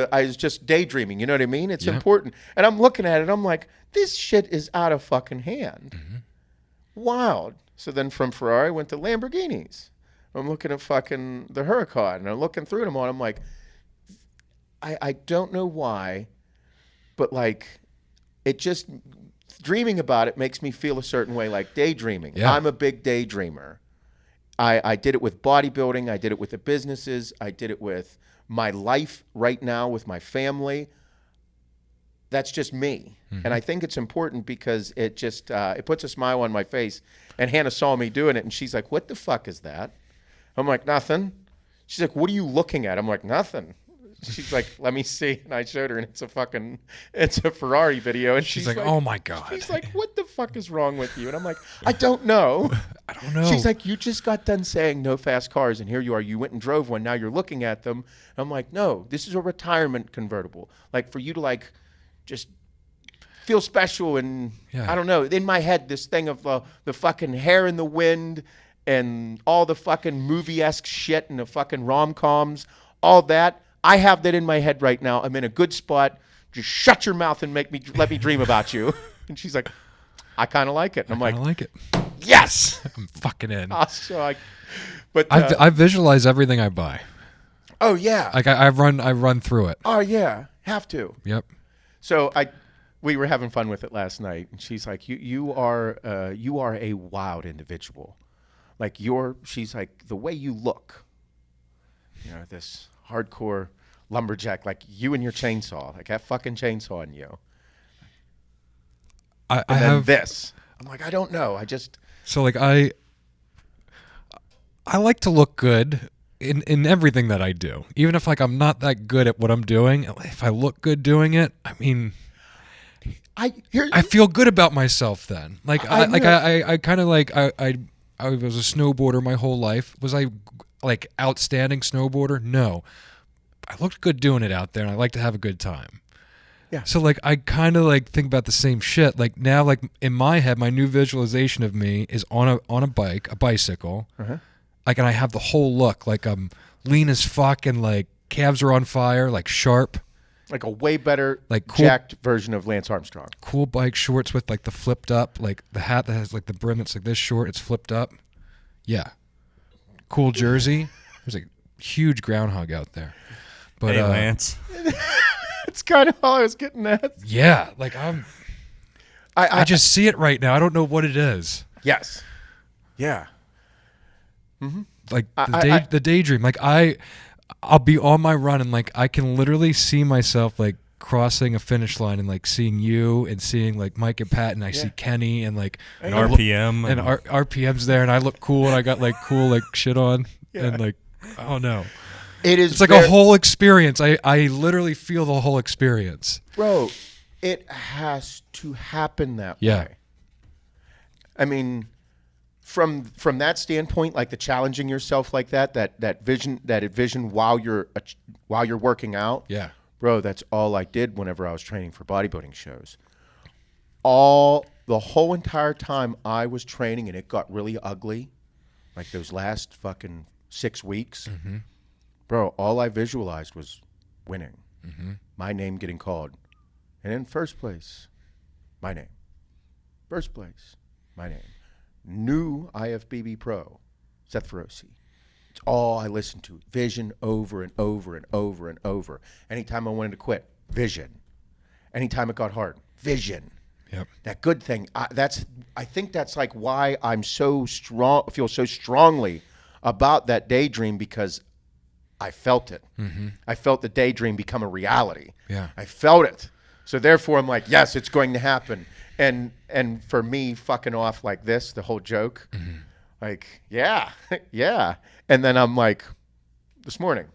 was just daydreaming. You know what I mean? It's important. And I'm looking at it. I'm like, this shit is out of fucking hand. Mm-hmm. Wild. So then from Ferrari, I went to Lamborghinis. I'm looking at fucking the Huracan, and I'm looking through them all. I'm like, I don't know why, but like, it just, dreaming about it makes me feel a certain way, like daydreaming. Yeah. I'm a big daydreamer. I did it with bodybuilding. I did it with the businesses. I did it with my life right now with my family. That's just me. Mm-hmm. And I think it's important because it just, it puts a smile on my face. And Hannah saw me doing it, and she's like, what the fuck is that? I'm like, nothing. She's like, what are you looking at? I'm like, nothing. She's like, let me see. And I showed her, and it's a Ferrari video. And she's like, oh my God. She's like, what the fuck is wrong with you? And I'm like, I don't know. I don't know. She's like, you just got done saying no fast cars, and here you are. You went and drove one. Now you're looking at them. And I'm like, no, this is a retirement convertible. Like, for you to like just feel special. And I don't know. In my head, this thing of the fucking hair in the wind and all the fucking movie-esque shit and the fucking rom-coms, all that. I have that in my head right now. I'm in a good spot. Just shut your mouth and let me dream about you. And she's like, I kind of like it. And I'm like, I like it. Yes, I'm fucking in. But I visualize everything I buy. Oh yeah. Like I run through it. Oh yeah, have to. Yep. So we were having fun with it last night, and she's like, you are a wild individual. Like she's like, the way you look, this hardcore lumberjack, like you and your chainsaw, like that fucking chainsaw on you. I have this. I'm like, I don't know. So like I like to look good in everything that I do. Even if like I'm not that good at what I'm doing, if I look good doing it, I mean, I feel good about myself then. Like I kind of like I was a snowboarder my whole life. Was I like outstanding snowboarder? No. I looked good doing it out there, and I like to have a good time. Yeah. So like I kind of like think about the same shit. Like now, like in my head, my new visualization of me is on a bicycle. Uh-huh. Like, and I have the whole look. Like I'm lean as fuck, and like calves are on fire, like sharp. Like a way better, like cool, jacked version of Lance Armstrong. Cool bike shorts with like the flipped up, like the hat that has like the brim that's like this short, it's flipped up. Yeah. Cool jersey. There's a huge groundhog out there. But, hey, Lance. It's kind of all I was getting at. Yeah, like I just see it right now. I don't know what it is. Yes. Yeah. Mm-hmm. Like the daydream. Like I'll be on my run, and like I can literally see myself like crossing a finish line and like seeing you and seeing like Mike and Pat, and I see Kenny and like and RPM and RPM's there, and I look cool, and I got like cool like shit on, and like I don't know. It's like a whole experience. I literally feel the whole experience. Bro, it has to happen that way. I mean, from that standpoint, like the challenging yourself like that vision while you're working out. Yeah. Bro, that's all I did whenever I was training for bodybuilding shows. The whole entire time I was training, and it got really ugly, like those last fucking 6 weeks. Mm-hmm. Bro, all I visualized was winning. Mm-hmm. My name getting called. And in first place, my name. First place, my name. New IFBB Pro, Seth Feroce. It's all I listened to. Vision over and over and over and over. Anytime I wanted to quit, vision. Anytime it got hard, vision. Yep. That good thing. I think that's like why I'm so strong. Feel so strongly about that daydream, because I felt it. Mm-hmm. I felt the daydream become a reality. Yeah. I felt it. So therefore, I'm like, yes, it's going to happen. And for me, fucking off like this, the whole joke, like, yeah, yeah. And then I'm like, this morning,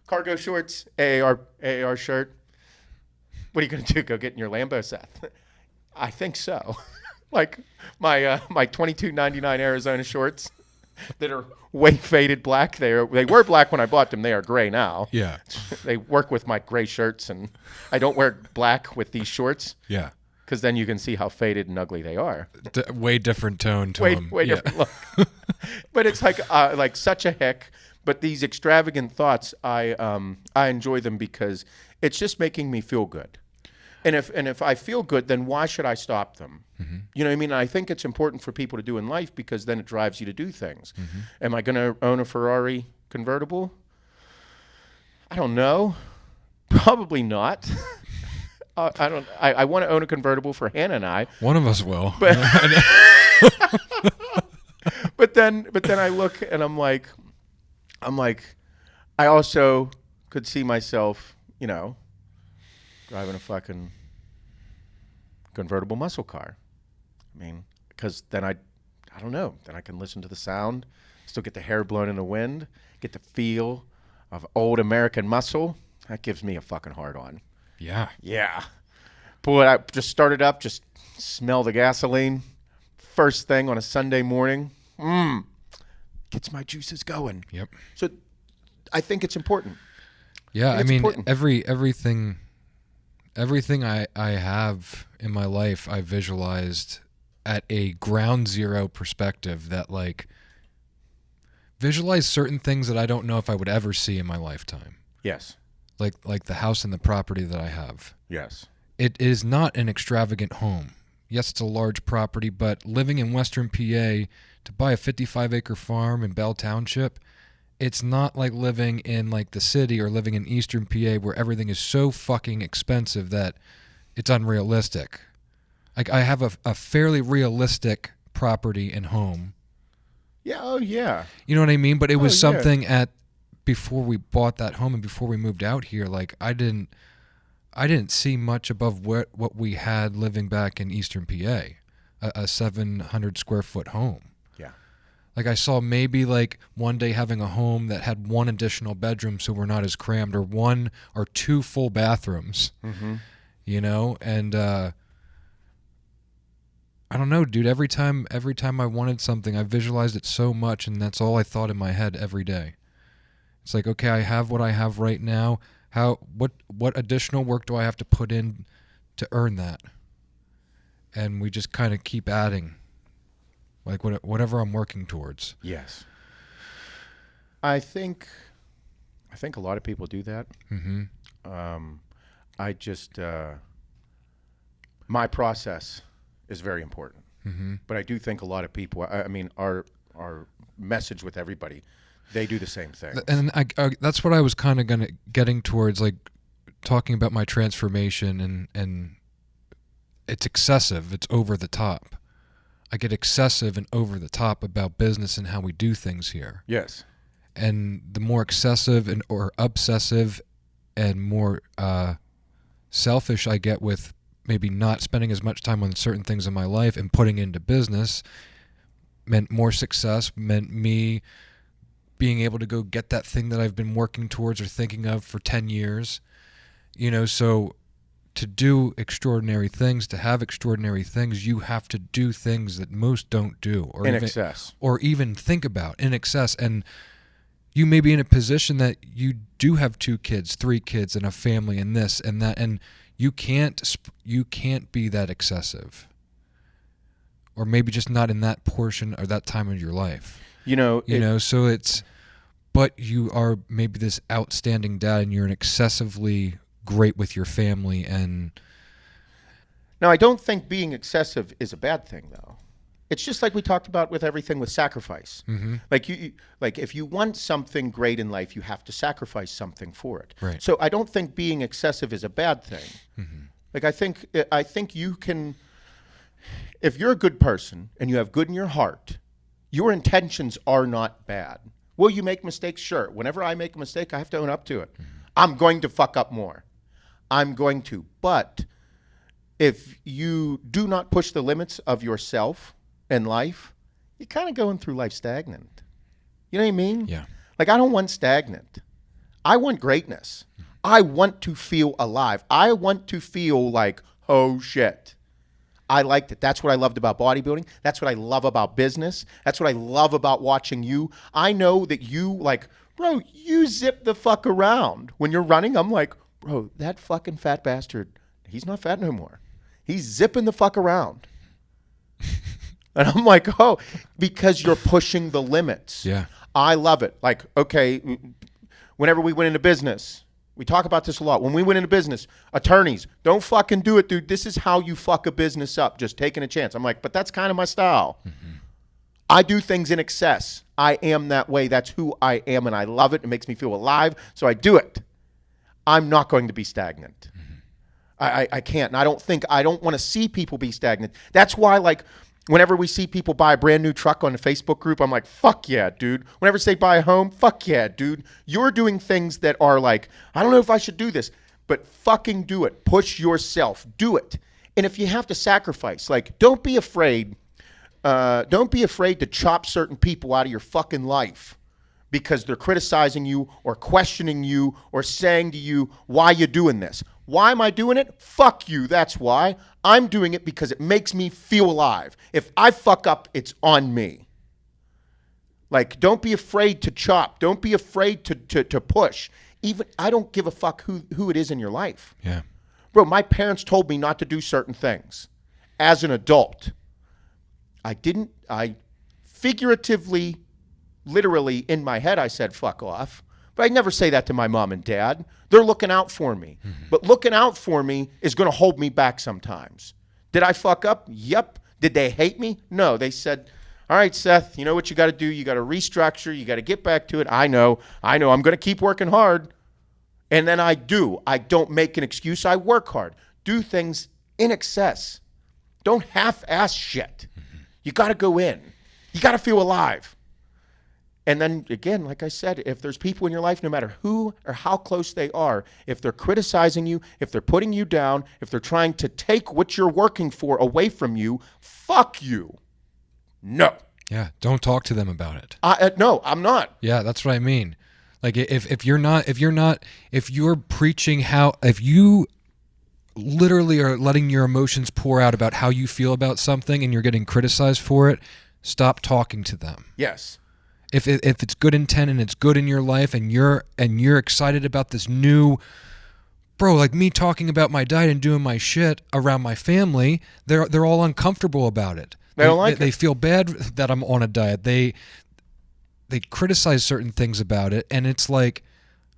cargo shorts, AAR shirt. What are you going to do? Go get in your Lambo, Seth? I think so. Like my $22.99 Arizona shorts that are way faded black. They were black when I bought them. They are gray now. Yeah. They work with my gray shirts, and I don't wear black with these shorts. Yeah. Because then you can see how faded and ugly they are. Way different tone to Way them. different look. But it's like such a hick. But these extravagant thoughts, I enjoy them because it's just making me feel good. And if I feel good, then why should I stop them? Mm-hmm. You know what I mean? I think it's important for people to do in life, because then it drives you to do things. Mm-hmm. Am I going to own a Ferrari convertible? I don't know. Probably not. I want to own a convertible for Hannah and I. One of us will. But then I look and I'm like, I also could see myself, driving a fucking convertible muscle car. I mean, because then I don't know. Then I can listen to the sound, still get the hair blown in the wind, get the feel of old American muscle. That gives me a fucking hard on. Yeah. Yeah. Pull it out, just start it up, just smell the gasoline. First thing on a Sunday morning. Gets my juices going. Yep. So I think it's important. Yeah, I mean, important. everything I have in my life, I visualized at a ground zero perspective, that like visualize certain things that I don't know if I would ever see in my lifetime. Yes. Like the house and the property that I have. Yes. It is not an extravagant home. Yes, it's a large property, but living in Western PA, to buy a 55-acre farm in Bell Township, it's not like living in like the city or living in Eastern PA, where everything is so fucking expensive that it's unrealistic. Like I have a fairly realistic property and home. Yeah. Oh yeah. You know what I mean? But it was yeah. something before we bought that home and before we moved out here, like I didn't see much above what we had living back in Eastern PA, a 700 square foot home. Yeah. Like I saw maybe like one day having a home that had one additional bedroom, so we're not as crammed, or one or two full bathrooms. Mm-hmm. And I don't know, dude. Every time I wanted something, I visualized it so much, and that's all I thought in my head every day. It's like, okay, I have what I have right now. What additional work do I have to put in to earn that? And we just kind of keep adding, like whatever I'm working towards. Yes. I think a lot of people do that. Mm-hmm. I just my process is very important. Mm-hmm. But I do think a lot of people. I mean, our message with everybody. They do the same thing. And I that's what I was kind of getting towards, like talking about my transformation, and it's excessive. It's over the top. I get excessive and over the top about business and how we do things here. Yes. And the more excessive or obsessive and more selfish I get with maybe not spending as much time on certain things in my life and putting into business, meant more success, meant me being able to go get that thing that I've been working towards or thinking of for 10 years. So to do extraordinary things, to have extraordinary things, you have to do things that most don't do, or In even, excess. or even think about in excess. And you may be in a position that you do have 2 kids, 3 kids, and a family, and this and that, and you can't be that excessive, or maybe just not in that portion or that time of your life. So it's, but you are maybe this outstanding dad, and you're an excessively great with your family. And now, I don't think being excessive is a bad thing, though. It's just like we talked about with everything with sacrifice. Mm-hmm. Like if you want something great in life, you have to sacrifice something for it. Right. So I don't think being excessive is a bad thing. Mm-hmm. Like I think you can, if you're a good person and you have good in your heart, your intentions are not bad. Will you make mistakes? Sure. Whenever I make a mistake, I have to own up to it. Mm-hmm. I'm going to fuck up more. I'm going to. But if you do not push the limits of yourself in life, you're kind of going through life stagnant. You know what I mean? Yeah. Like, I don't want stagnant. I want greatness. I want to feel alive. I want to feel like, oh shit. I liked it. That's what I loved about bodybuilding. That's what I love about business. That's what I love about watching you. I know that you, like, bro, you zip the fuck around. When you're running, I'm like, bro, that fucking fat bastard, he's not fat no more. He's zipping the fuck around. And I'm like, oh, because you're pushing the limits. Yeah. I love it. Like, okay, whenever we went into business, we talk about this a lot. When we went into business, attorneys, don't fucking do it, dude. This is how you fuck a business up, just taking a chance. I'm like, but that's kind of my style. Mm-hmm. I do things in excess. I am that way. That's who I am, and I love it. It makes me feel alive, so I do it. I'm not going to be stagnant. Mm-hmm. I can't, and I don't want to see people be stagnant. That's why, like, whenever we see people buy a brand new truck on a Facebook group, I'm like, fuck yeah, dude. Whenever they buy a home, fuck yeah, dude. You're doing things that are like, I don't know if I should do this, but fucking do it. Push yourself. Do it. And if you have to sacrifice, like, don't be afraid. Don't be afraid to chop certain people out of your fucking life because they're criticizing you or questioning you or saying to you, why you doing this? Why am I doing it? Fuck you, that's why. I'm doing it because it makes me feel alive. If I fuck up, it's on me. Like, don't be afraid to chop. Don't be afraid to push. Even, I don't give a fuck who it is in your life. Yeah. Bro, my parents told me not to do certain things. As an adult, I figuratively, literally in my head, I said, fuck off. But I never say that to my mom and dad. They're looking out for me. Mm-hmm. But looking out for me is going to hold me back sometimes. Did I fuck up? Yep. Did they hate me? No. They said, all right, Seth, you know what you got to do? You got to restructure. You got to get back to it. I know. I'm going to keep working hard. And then I do. I don't make an excuse. I work hard. Do things in excess. Don't half-ass shit. Mm-hmm. You got to go in. You got to feel alive. And then, again, like I said, if there's people in your life, no matter who or how close they are, if they're criticizing you, if they're putting you down, if they're trying to take what you're working for away from you, fuck you. No. Yeah, don't talk to them about it. No, I'm not. Yeah, that's what I mean. Like, if you're preaching if you literally are letting your emotions pour out about how you feel about something and you're getting criticized for it, stop talking to them. Yes. If it's good intent and it's good in your life and you're excited about this new, bro, like me talking about my diet and doing my shit around my family, they're all uncomfortable about it. They don't like it. They feel bad that I'm on a diet. They criticize certain things about it, and it's like,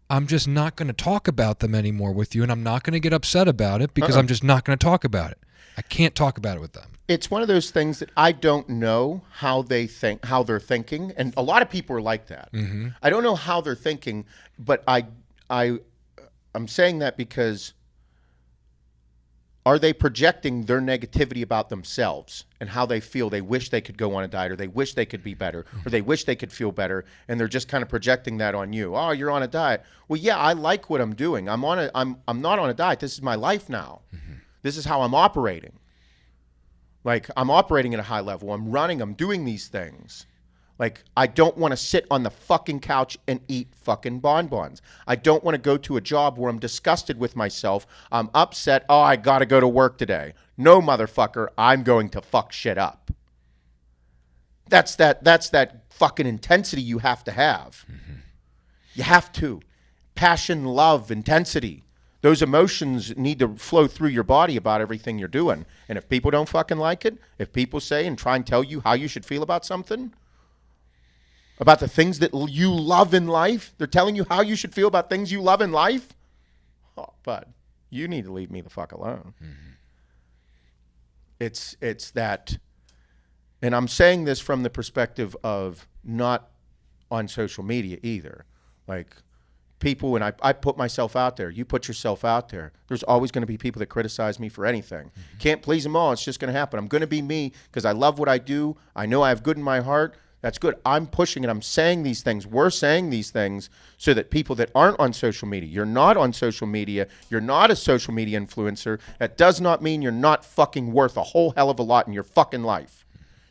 I'm just not going to talk about them anymore with you, and I'm not going to get upset about it because I'm just not going to talk about it. I can't talk about it with them. It's one of those things that I don't know how they're thinking, and a lot of people are like that. Mm-hmm. I don't know how they're thinking, but I'm saying that because are they projecting their negativity about themselves and how they feel they wish they could go on a diet, or they wish they could be better, or they wish they could feel better, and they're just kind of projecting that on you. Oh, you're on a diet. Well, yeah, I like what I'm doing. I'm not on a diet. This is my life now. Mm-hmm. This is how I'm operating. Like, I'm operating at a high level. I'm running. I'm doing these things. Like, I don't want to sit on the fucking couch and eat fucking bonbons. I don't want to go to a job where I'm disgusted with myself. I'm upset. Oh, I got to go to work today. No, motherfucker, I'm going to fuck shit up. That's that fucking intensity you have to have. Mm-hmm. You have to. Passion, love, intensity. Those emotions need to flow through your body about everything you're doing. And if people don't fucking like it, if people say and try and tell you how you should feel about something, about the things that you love in life, they're telling you how you should feel about things you love in life, oh, bud, you need to leave me the fuck alone. Mm-hmm. It's that, and I'm saying this from the perspective of not on social media either. Like, people, and I put myself out there. You put yourself out there. There's always going to be people that criticize me for anything. Mm-hmm. Can't please them all. It's just going to happen. I'm going to be me because I love what I do. I know I have good in my heart. That's good. I'm pushing it. I'm saying these things. We're saying these things so that people that aren't on social media, you're not on social media, you're not a social media influencer, that does not mean you're not fucking worth a whole hell of a lot in your fucking life.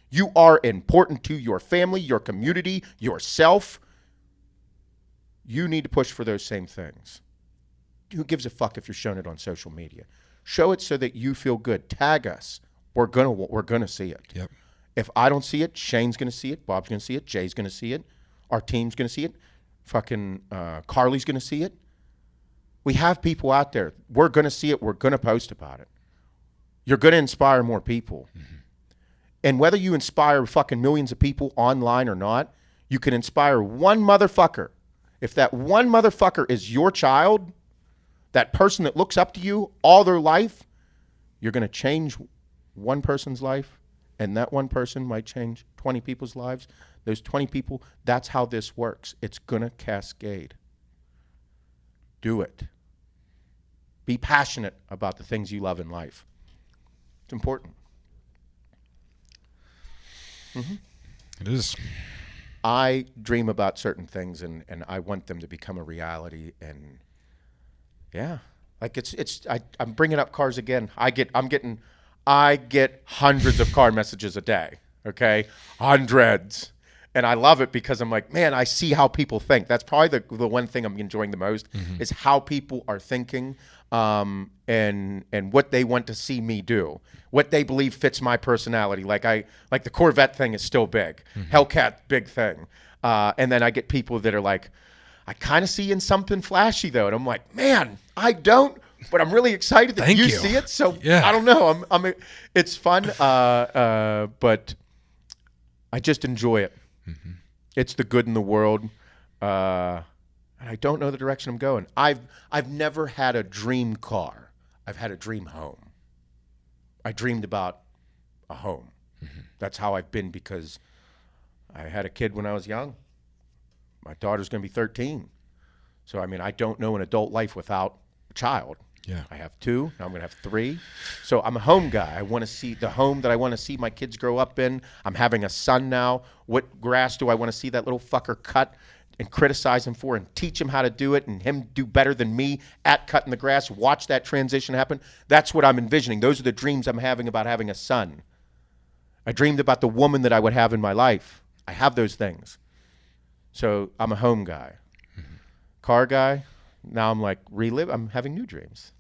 You are important to your family, your community, yourself. You need to push for those same things. Who gives a fuck if you're showing it on social media? Show it so that you feel good. Tag us. We're gonna see it. Yep. If I don't see it, Shane's going to see it. Bob's going to see it. Jay's going to see it. Our team's going to see it. Fucking Carly's going to see it. We have people out there. We're going to see it. We're going to post about it. You're going to inspire more people. Mm-hmm. And whether you inspire fucking millions of people online or not, you can inspire one motherfucker. If that one motherfucker is your child, that person that looks up to you all their life, you're going to change one person's life. And that one person might change 20 people's lives. Those 20 people, that's how this works. It's going to cascade. Do it. Be passionate about the things you love in life. It's important. Mm-hmm. It is. I dream about certain things, and I want them to become a reality. And yeah, like I'm bringing up cars again. I get hundreds of car messages a day, okay? Hundreds. And I love it because I'm like, man, I see how people think. That's probably the one thing I'm enjoying the most mm-hmm. is how people are thinking and what they want to see me do, what they believe fits my personality. Like the Corvette thing is still big. Mm-hmm. Hellcat, big thing. And then I get people that are like, I kind of see you in something flashy, though. And I'm like, man, I don't. But I'm really excited that you see it. So yeah. I don't know. It's fun, but I just enjoy it. Mm-hmm. It's the good in the world, and I don't know the direction I'm going. I've never had a dream car. I've had a dream home. I dreamed about a home. Mm-hmm. That's how I've been because I had a kid when I was young. My daughter's going to be 13. So, I don't know an adult life without a child. Yeah. I have 2. Now I'm going to have 3. So I'm a home guy. I want to see the home that I want to see my kids grow up in. I'm having a son now. What grass do I want to see that little fucker cut and criticize him for and teach him how to do it and him do better than me at cutting the grass, watch that transition happen? That's what I'm envisioning. Those are the dreams I'm having about having a son. I dreamed about the woman that I would have in my life. I have those things. So I'm a home guy. Mm-hmm. Car guy. Now I'm like I'm having new dreams.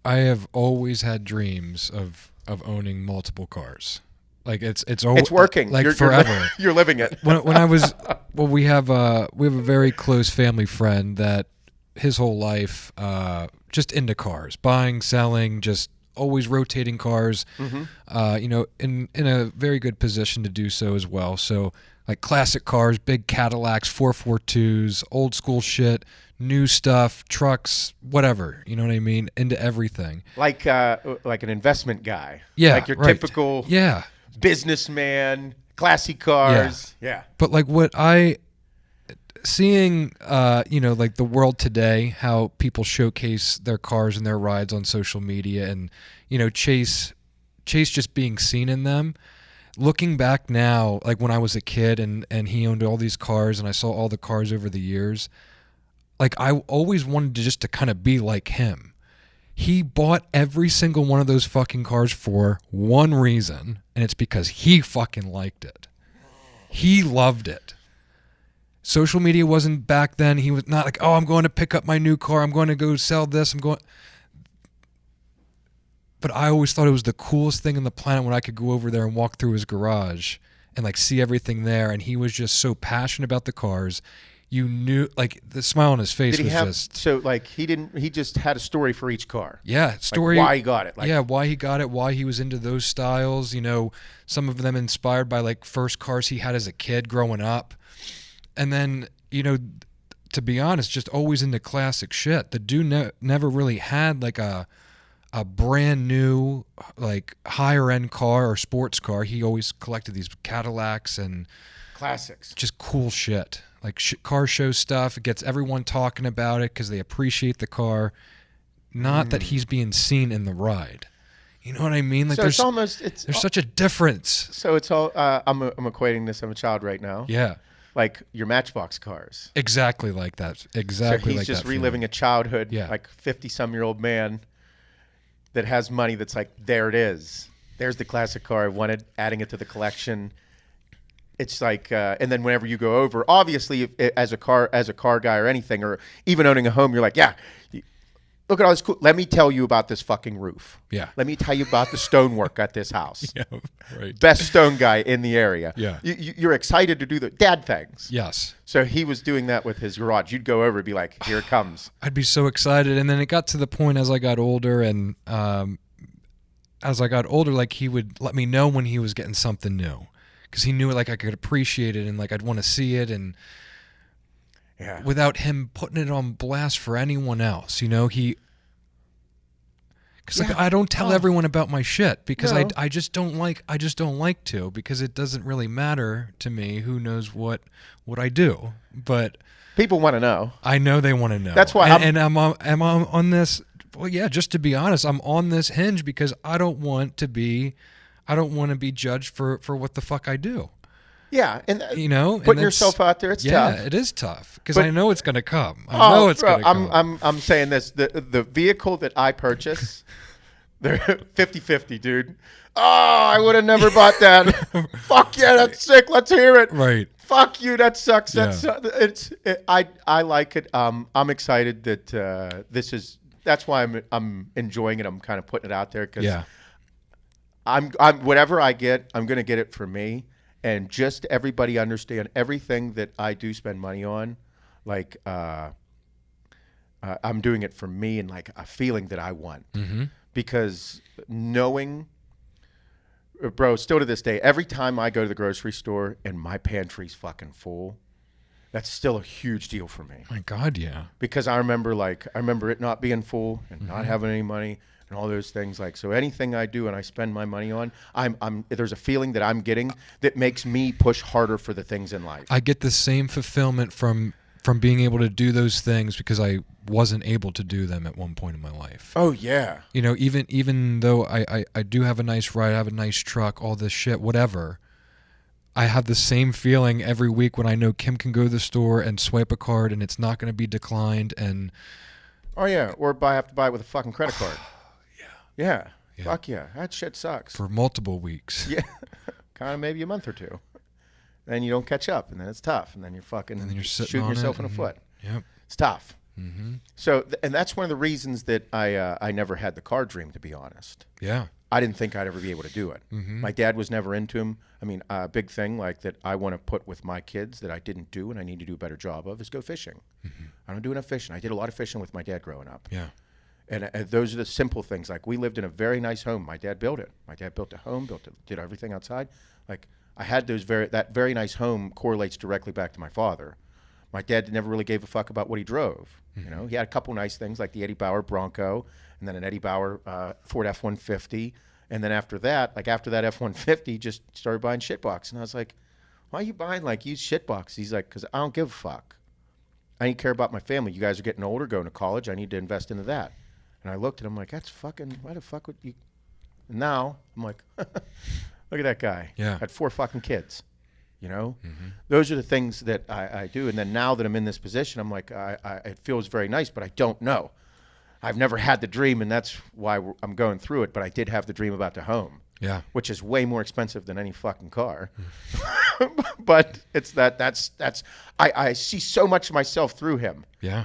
I have always had dreams of owning multiple cars. Like it's always, it's working. Like you're forever. You're living it. When I was we have a very close family friend that his whole life just into cars, buying, selling, just always rotating cars. Mm-hmm. In a very good position to do so as well. So like classic cars, big Cadillacs, 442s, old school shit, new stuff, trucks, whatever. You know what I mean? Into everything. Like an investment guy. Yeah. Like your typical businessman, classy cars. Yeah. But like seeing like the world today, how people showcase their cars and their rides on social media and, Chase just being seen in them. Looking back now, like when I was a kid and he owned all these cars and I saw all the cars over the years, like I always wanted to kind of be like him. He bought every single one of those fucking cars for one reason, and it's because he fucking liked it. He loved it. Social media wasn't back then. He was not like, oh, I'm going to pick up my new car. I'm going to go sell this. But I always thought it was the coolest thing on the planet when I could go over there and walk through his garage and like see everything there. And he was just so passionate about the cars. You knew, like, the smile on his face was just... So, like, he just had a story for each car. Yeah, story. Like why he got it. Like, why he got it, why he was into those styles. You know, some of them inspired by, like, first cars he had as a kid growing up. And then, you know, to be honest, just always into classic shit. The dude never really had, like, a brand new, like, higher-end car or sports car. He always collected these Cadillacs and... Classics. Just cool shit. Like car show stuff. It gets everyone talking about it because they appreciate the car. Not that he's being seen in the ride. You know what I mean? Like so there's such a difference. So it's all. I'm equating this. I'm a child right now. Yeah. Like your Matchbox cars. Exactly like that. Exactly. So he's just reliving a childhood. Yeah. Like 50-some-year-old man that has money. That's like, there it is. There's the classic car I wanted. Adding it to the collection. It's like, and then whenever you go over, obviously, as a car guy or anything, or even owning a home, you're like, yeah, look at all this cool. Let me tell you about this fucking roof. Yeah. Let me tell you about the stonework at this house. Yeah, right. Best stone guy in the area. Yeah. You're excited to do the dad things. Yes. So he was doing that with his garage. You'd go over and be like, here it comes. I'd be so excited. And then it got to the point as I got older like he would let me know when he was getting something new. Because he knew like I could appreciate it and like I'd want to see it, and without him putting it on blast for anyone else, you know, because like I don't tell everyone about my shit because I just don't like to, because it doesn't really matter to me who knows what I do, but people want to know. I know they want to know. That's why am I on this? Well, yeah, just to be honest, I'm on this hinge because I don't want to be judged for what the fuck I do. Yeah, and you know, putting yourself out there, it's tough. Yeah, it is tough because I know it's going to come. I know it's going to come. I'm saying this: the vehicle that I purchase, they're 50-50, dude. Oh, I would have never bought that. Fuck yeah, that's sick. Let's hear it. Right. Fuck you. That sucks. I like it. I'm excited that this is. That's why I'm enjoying it. I'm kind of putting it out there because. Yeah. I'm whatever I get, I'm gonna get it for me, and just everybody understand everything that I do spend money on, like I'm doing it for me and like a feeling that I want, because knowing, bro, still to this day, every time I go to the grocery store and my pantry's fucking full, that's still a huge deal for me. My God, yeah. Because I remember it not being full and not having any money. And all those things, like, so anything I do and I spend my money on, there's a feeling that I'm getting that makes me push harder for the things in life. I get the same fulfillment from being able to do those things because I wasn't able to do them at one point in my life. Oh yeah. You know, even though I do have a nice ride, I have a nice truck, all this shit, whatever, I have the same feeling every week when I know Kim can go to the store and swipe a card and it's not going to be declined. And oh yeah, or I have to buy it with a fucking credit card. Yeah. Fuck yeah. That shit sucks. For multiple weeks. Yeah. Kind of maybe a month or two. Then you don't catch up, and then it's tough, and then you're fucking shooting yourself in the foot. Yep. It's tough. So, and that's one of the reasons that I never had the car dream, to be honest. Yeah. I didn't think I'd ever be able to do it. My dad was never into him. I mean, a big thing like that I want to put with my kids that I didn't do and I need to do a better job of is go fishing. I don't do enough fishing. I did a lot of fishing with my dad growing up. Yeah. And those are the simple things. Like, we lived in a very nice home. My dad built it. My dad built a home, did everything outside. Like, I had that very nice home correlates directly back to my father. My dad never really gave a fuck about what he drove. You know, he had a couple nice things like the Eddie Bauer Bronco, and then an Eddie Bauer Ford F-150. And then after that F-150, just started buying shitbox. And I was like, why are you buying like used shitbox? He's like, because I don't give a fuck. I need to care about my family. You guys are getting older, going to college. I need to invest into that. And I looked at him like, that's fucking, why the fuck would you? And now I'm like, look at that guy. Yeah. Had 4 fucking kids, you know? Those are the things that I do. And then now that I'm in this position, I'm like, it feels very nice, but I don't know. I've never had the dream, and that's why I'm going through it. But I did have the dream about the home. Yeah. Which is way more expensive than any fucking car. But it's I see so much of myself through him. Yeah.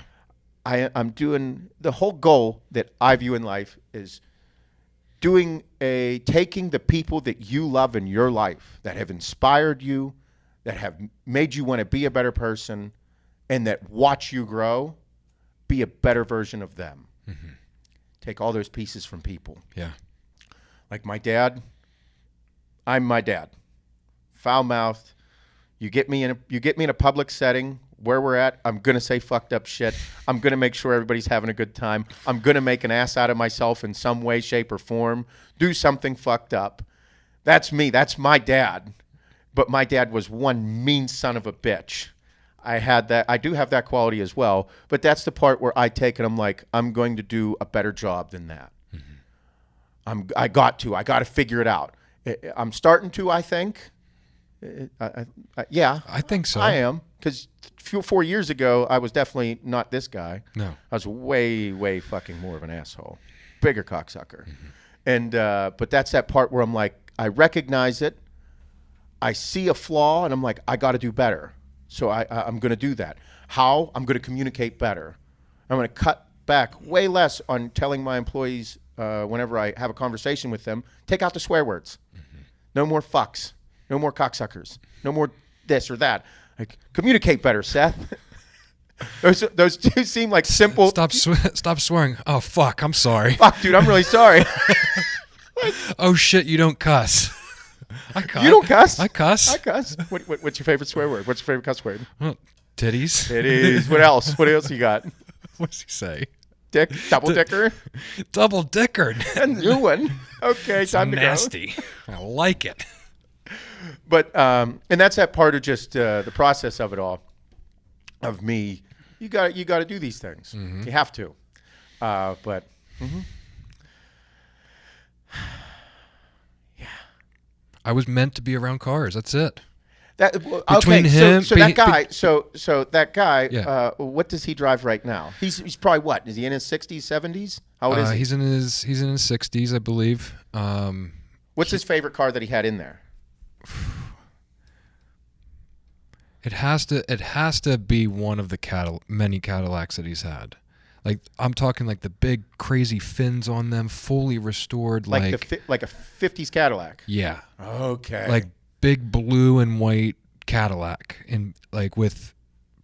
I'm doing the whole goal that I view in life is taking the people that you love in your life that have inspired you, that have made you want to be a better person, and that watch you grow, be a better version of them. Mm-hmm. Take all those pieces from people. Yeah. Like my dad, I'm my dad. Foul-mouthed. You get me in a public setting where we're at, I'm going to say fucked up shit. I'm going to make sure everybody's having a good time. I'm going to make an ass out of myself in some way, shape, or form. Do something fucked up. That's me. That's my dad. But my dad was one mean son of a bitch. I had that. I do have that quality as well. But that's the part where I take it. I'm like, I'm going to do a better job than that. Mm-hmm. I got to figure it out. I'm starting to, I think. Yeah. I think so. I am. Because 4 years ago, I was definitely not this guy. No. I was way, way fucking more of an asshole. Bigger cocksucker. Mm-hmm. And but that's that part where I'm like, I recognize it. I see a flaw, and I'm like, I got to do better. So I'm going to do that. How? I'm going to communicate better. I'm going to cut back way less on telling my employees whenever I have a conversation with them, take out the swear words. Mm-hmm. No more fucks. No more cocksuckers. No more this or that. Like, communicate better, Seth. Those two seem like simple. Stop swearing. Oh, fuck. I'm sorry. Fuck, dude. I'm really sorry. Oh, shit. You don't cuss. I cuss. You don't cuss? I cuss. I cuss. What's your favorite swear word? What's your favorite cuss word? Well, titties. Titties. What else? What else you got? What does he say? Dick. Double dicker. Double dicker. A new one. Okay, it's time nasty. to go. I like it. But and that's that part of just the process of it all. Of me, you got to do these things. Mm-hmm. You have to. But mm-hmm. Yeah, I was meant to be around cars. That's it. Between him, so that guy. Yeah. What does he drive right now? He's probably what? Is he in his 60s, 70s? How old is he? He's in his 60s, I believe. What's his favorite car that he had in there? It has to be one of the many Cadillacs that he's had. Like, I'm talking like the big crazy fins on them, fully restored, like a 50s Cadillac. Yeah. Okay. Like big blue and white Cadillac, and like with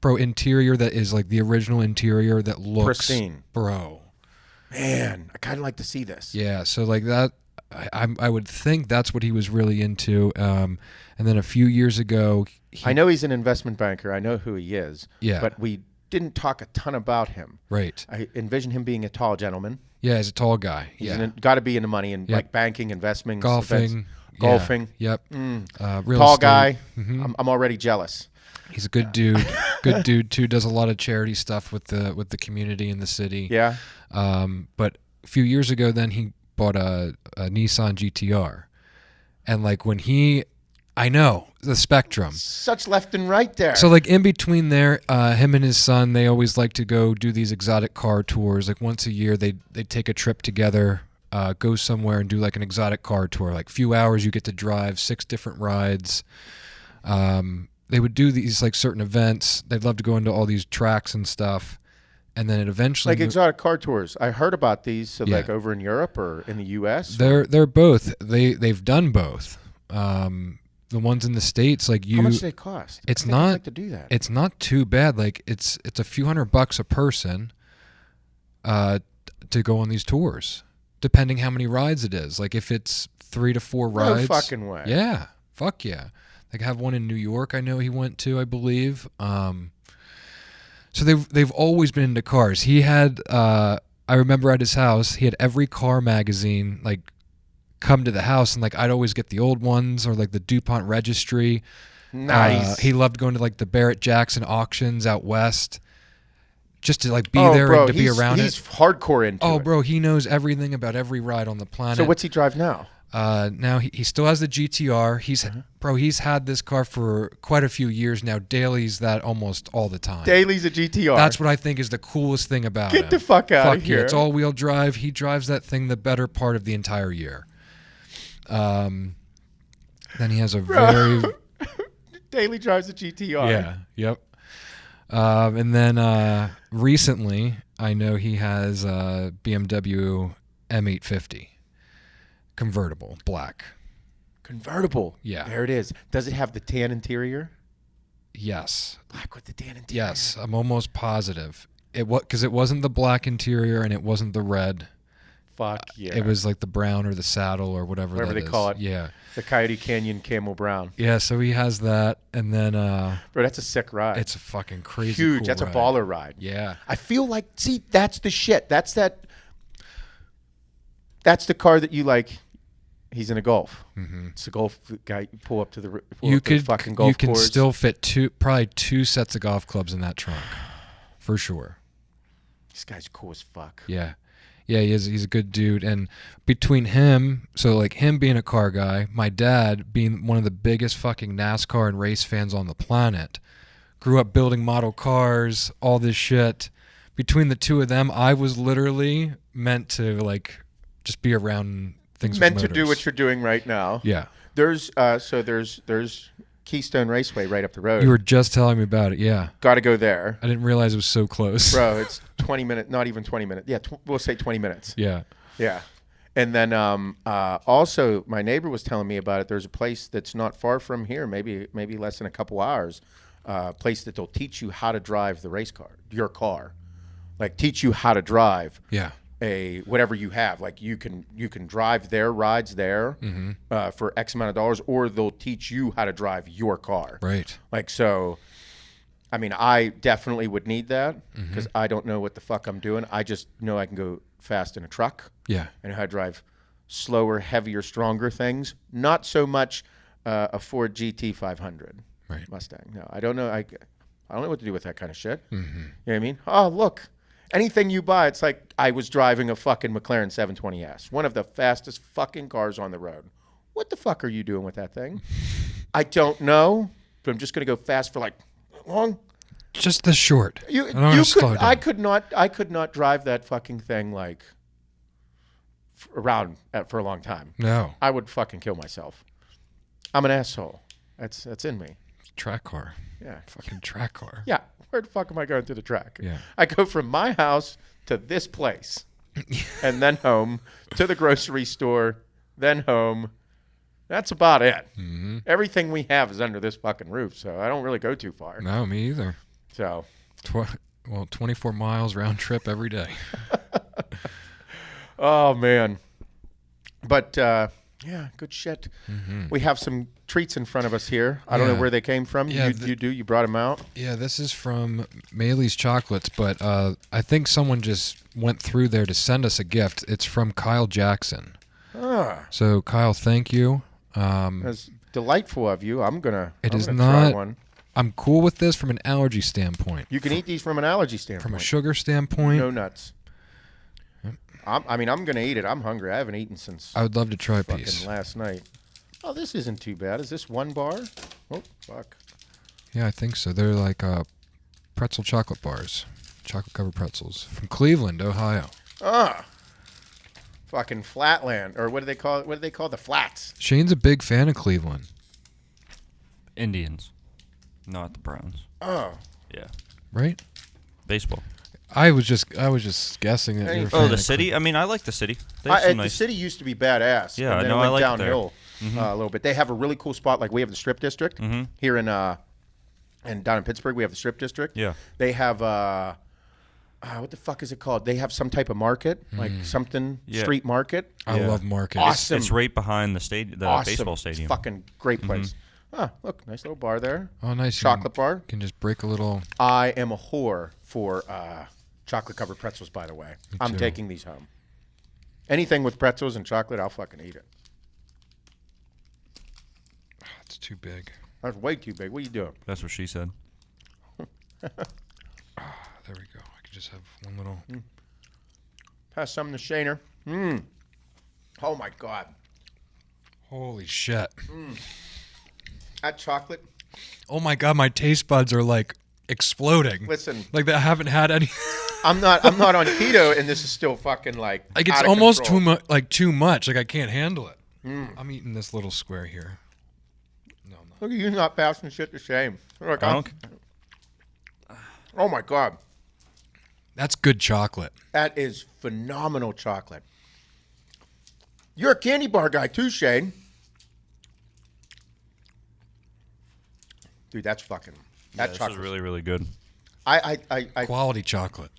interior that is like the original interior that looks pristine. Bro. Man, I kind of like to see this. Yeah, so like that, I would think that's what he was really into. And then a few years ago, I know he's an investment banker. I know who he is. Yeah. But we didn't talk a ton about him. Right. I envision him being a tall gentleman. Yeah, he's a tall guy. He's got to be into money and like banking, investments, golfing. Golfing. Yeah. Yep. Real tall estate. Guy. Mm-hmm. I'm already jealous. He's a good dude. Good dude too. Does a lot of charity stuff with the community in the city. Yeah. But a few years ago, then he bought a Nissan GTR, and like when I know the spectrum. Such left and right there. So like in between there, him and his son, they always like to go do these exotic car tours. Like once a year, they take a trip together, go somewhere and do like an exotic car tour. Like few hours, you get to drive 6 different rides. They would do these like certain events. They'd love to go into all these tracks and stuff. And then it eventually exotic car tours. I heard about these. So like over in Europe or in the U.S. They're both. They've done both. The ones in the States, like how much do they cost? It's I'd not like to do that. It's not too bad. Like it's a few $100 a person, to go on these tours, depending how many rides it is. Like if it's 3 to 4 rides. No fucking way. Yeah, fuck yeah. Like have one in New York. I know he went to. I believe. So they've always been into cars. He had. I remember at his house, he had every car magazine like come to the house, and like I'd always get the old ones or like the DuPont Registry. Nice. He loved going to like the Barrett Jackson auctions out west, just to like be there and to be around it. He's hardcore into it. Oh, bro, he knows everything about every ride on the planet. So what's he drive now? Now he still has the GTR. He's had this car for quite a few years now. Daily's that almost all the time. Daily's a GTR. That's what I think is the coolest thing about him. Get the fuck out of here. Yeah, it's all-wheel drive. He drives that thing the better part of the entire year. Then he has a very... Daily drives a GTR. Yeah. Yep. And then recently, I know he has a BMW M850 convertible, black. Convertible. Yeah. There it is. Does it have the tan interior? Yes. Black with the tan interior. Yes, I'm almost positive. Because it wasn't the black interior and it wasn't the red. Fuck yeah. It was like the brown or the saddle or whatever Whatever that they is. call it. Yeah. The Coyote Canyon Camel Brown. Yeah, so he has that, and then Bro, that's a sick ride. it's a fucking crazy huge. cool That's ride. a baller ride. Yeah. I feel like, see, that's the shit. That's the car that you like. He's in a Golf. Mm-hmm. It's a Golf guy. You pull up to the fucking You golf can course. still fit probably two sets of golf clubs in that trunk, for sure. This guy's cool as fuck. Yeah. Yeah, he's a good dude. And between him, so like him being a car guy, my dad being one of the biggest fucking NASCAR and race fans on the planet, grew up building model cars, all this shit. Between the two of them, I was literally meant to like just be around things Meant with to do motors. what you're doing right now. Yeah. There's Keystone Raceway right up the road. You were just telling me about it, yeah. Got to go there. I didn't realize it was so close. Bro, it's 20 minutes, not even 20 minutes. Yeah, we'll say 20 minutes. Yeah. Yeah. And then also my neighbor was telling me about it. There's a place that's not far from here, maybe less than a couple hours, place that they'll teach you how to drive the race car, your car. Like teach you how to drive Yeah. whatever you have. Like you can drive their rides there for X amount of dollars, or they'll teach you how to drive your car. Right. Like, so, I mean, I definitely would need that because I don't know what the fuck I'm doing. I just know I can go fast in a truck. Yeah. I know how to drive slower, heavier, stronger things. Not so much a Ford GT 500 Right. Mustang. No, I don't know. I don't know what to do with that kind of shit. You know what I mean? Oh, look. Anything you buy, it's like I was driving a fucking McLaren 720S, one of the fastest fucking cars on the road. What the fuck are you doing with that thing? I don't know, but I'm just going to go fast for like long. Just the short. I could not drive that fucking thing like around for a long time. No. I would fucking kill myself. I'm an asshole. That's in me. Track car. Yeah. Fucking track car. Yeah. Where the fuck am I going to the track? Yeah. I go from my house to this place and then home to the grocery store, then home. That's about it. Mm-hmm. Everything we have is under this fucking roof, so I don't really go too far. No, me either. So, 24 miles round trip every day. oh man. But yeah, good shit. Mm-hmm. We have some treats in front of us here. I don't know where they came from. Yeah, you brought them out. Yeah, this is from Malley's Chocolates, but I think someone just went through there to send us a gift. It's from Kyle Jackson. Ah. So Kyle, thank you. That's delightful of you. I'm gonna not. try one. I'm cool with this from an allergy standpoint. You can eat these from an allergy standpoint. From a sugar standpoint. No nuts. I'm going to eat it. I'm hungry. I haven't eaten since I would love to try a fucking piece. last night. Oh, this isn't too bad. Is this one bar? Oh, fuck. Yeah, I think so. They're like pretzel chocolate bars. Chocolate covered pretzels. From Cleveland, Ohio. Ah. Fucking Flatland. Or what do they call it? What do they call the Flats? Shane's a big fan of Cleveland. Indians, not the Browns. Oh. Yeah. Right? Baseball. I was just guessing that you were a fan Oh, the of city? I mean, I like the city. They have some The nice... city used to be badass. Yeah, and then no, it I went like it downhill a little bit. They have a really cool spot. Like we have the Strip District here in and down in Pittsburgh. We have the Strip District. Yeah. They have what the fuck is it called? They have some type of market, like something street market. I love markets. Awesome. It's right behind the stadium, the Awesome. baseball stadium. Fucking great place. Ah, look, nice little bar there. Oh, nice. Chocolate bar. You can just break a little. I am a whore for chocolate covered pretzels, by the way. I'm too. taking these home. Anything with pretzels and chocolate, I'll fucking eat it. It's too big. That's way too big. What are you doing? That's what she said. There we go. I could just have one little. Pass some to Shaner. Oh my God. Holy shit. That chocolate. Oh my God, my taste buds are like exploding. Listen, Like I haven't had any. I'm not on keto, and this is still fucking like. Like it's out of almost control. too much. Like I can't handle it. I'm eating this little square here. No. Look at you not passing shit to shame. Look, I don't. oh my God. That's good chocolate. That is phenomenal chocolate. You're a candy bar guy too, Shane. Dude, that's fucking. That This chocolate is really, really good. I Quality chocolate.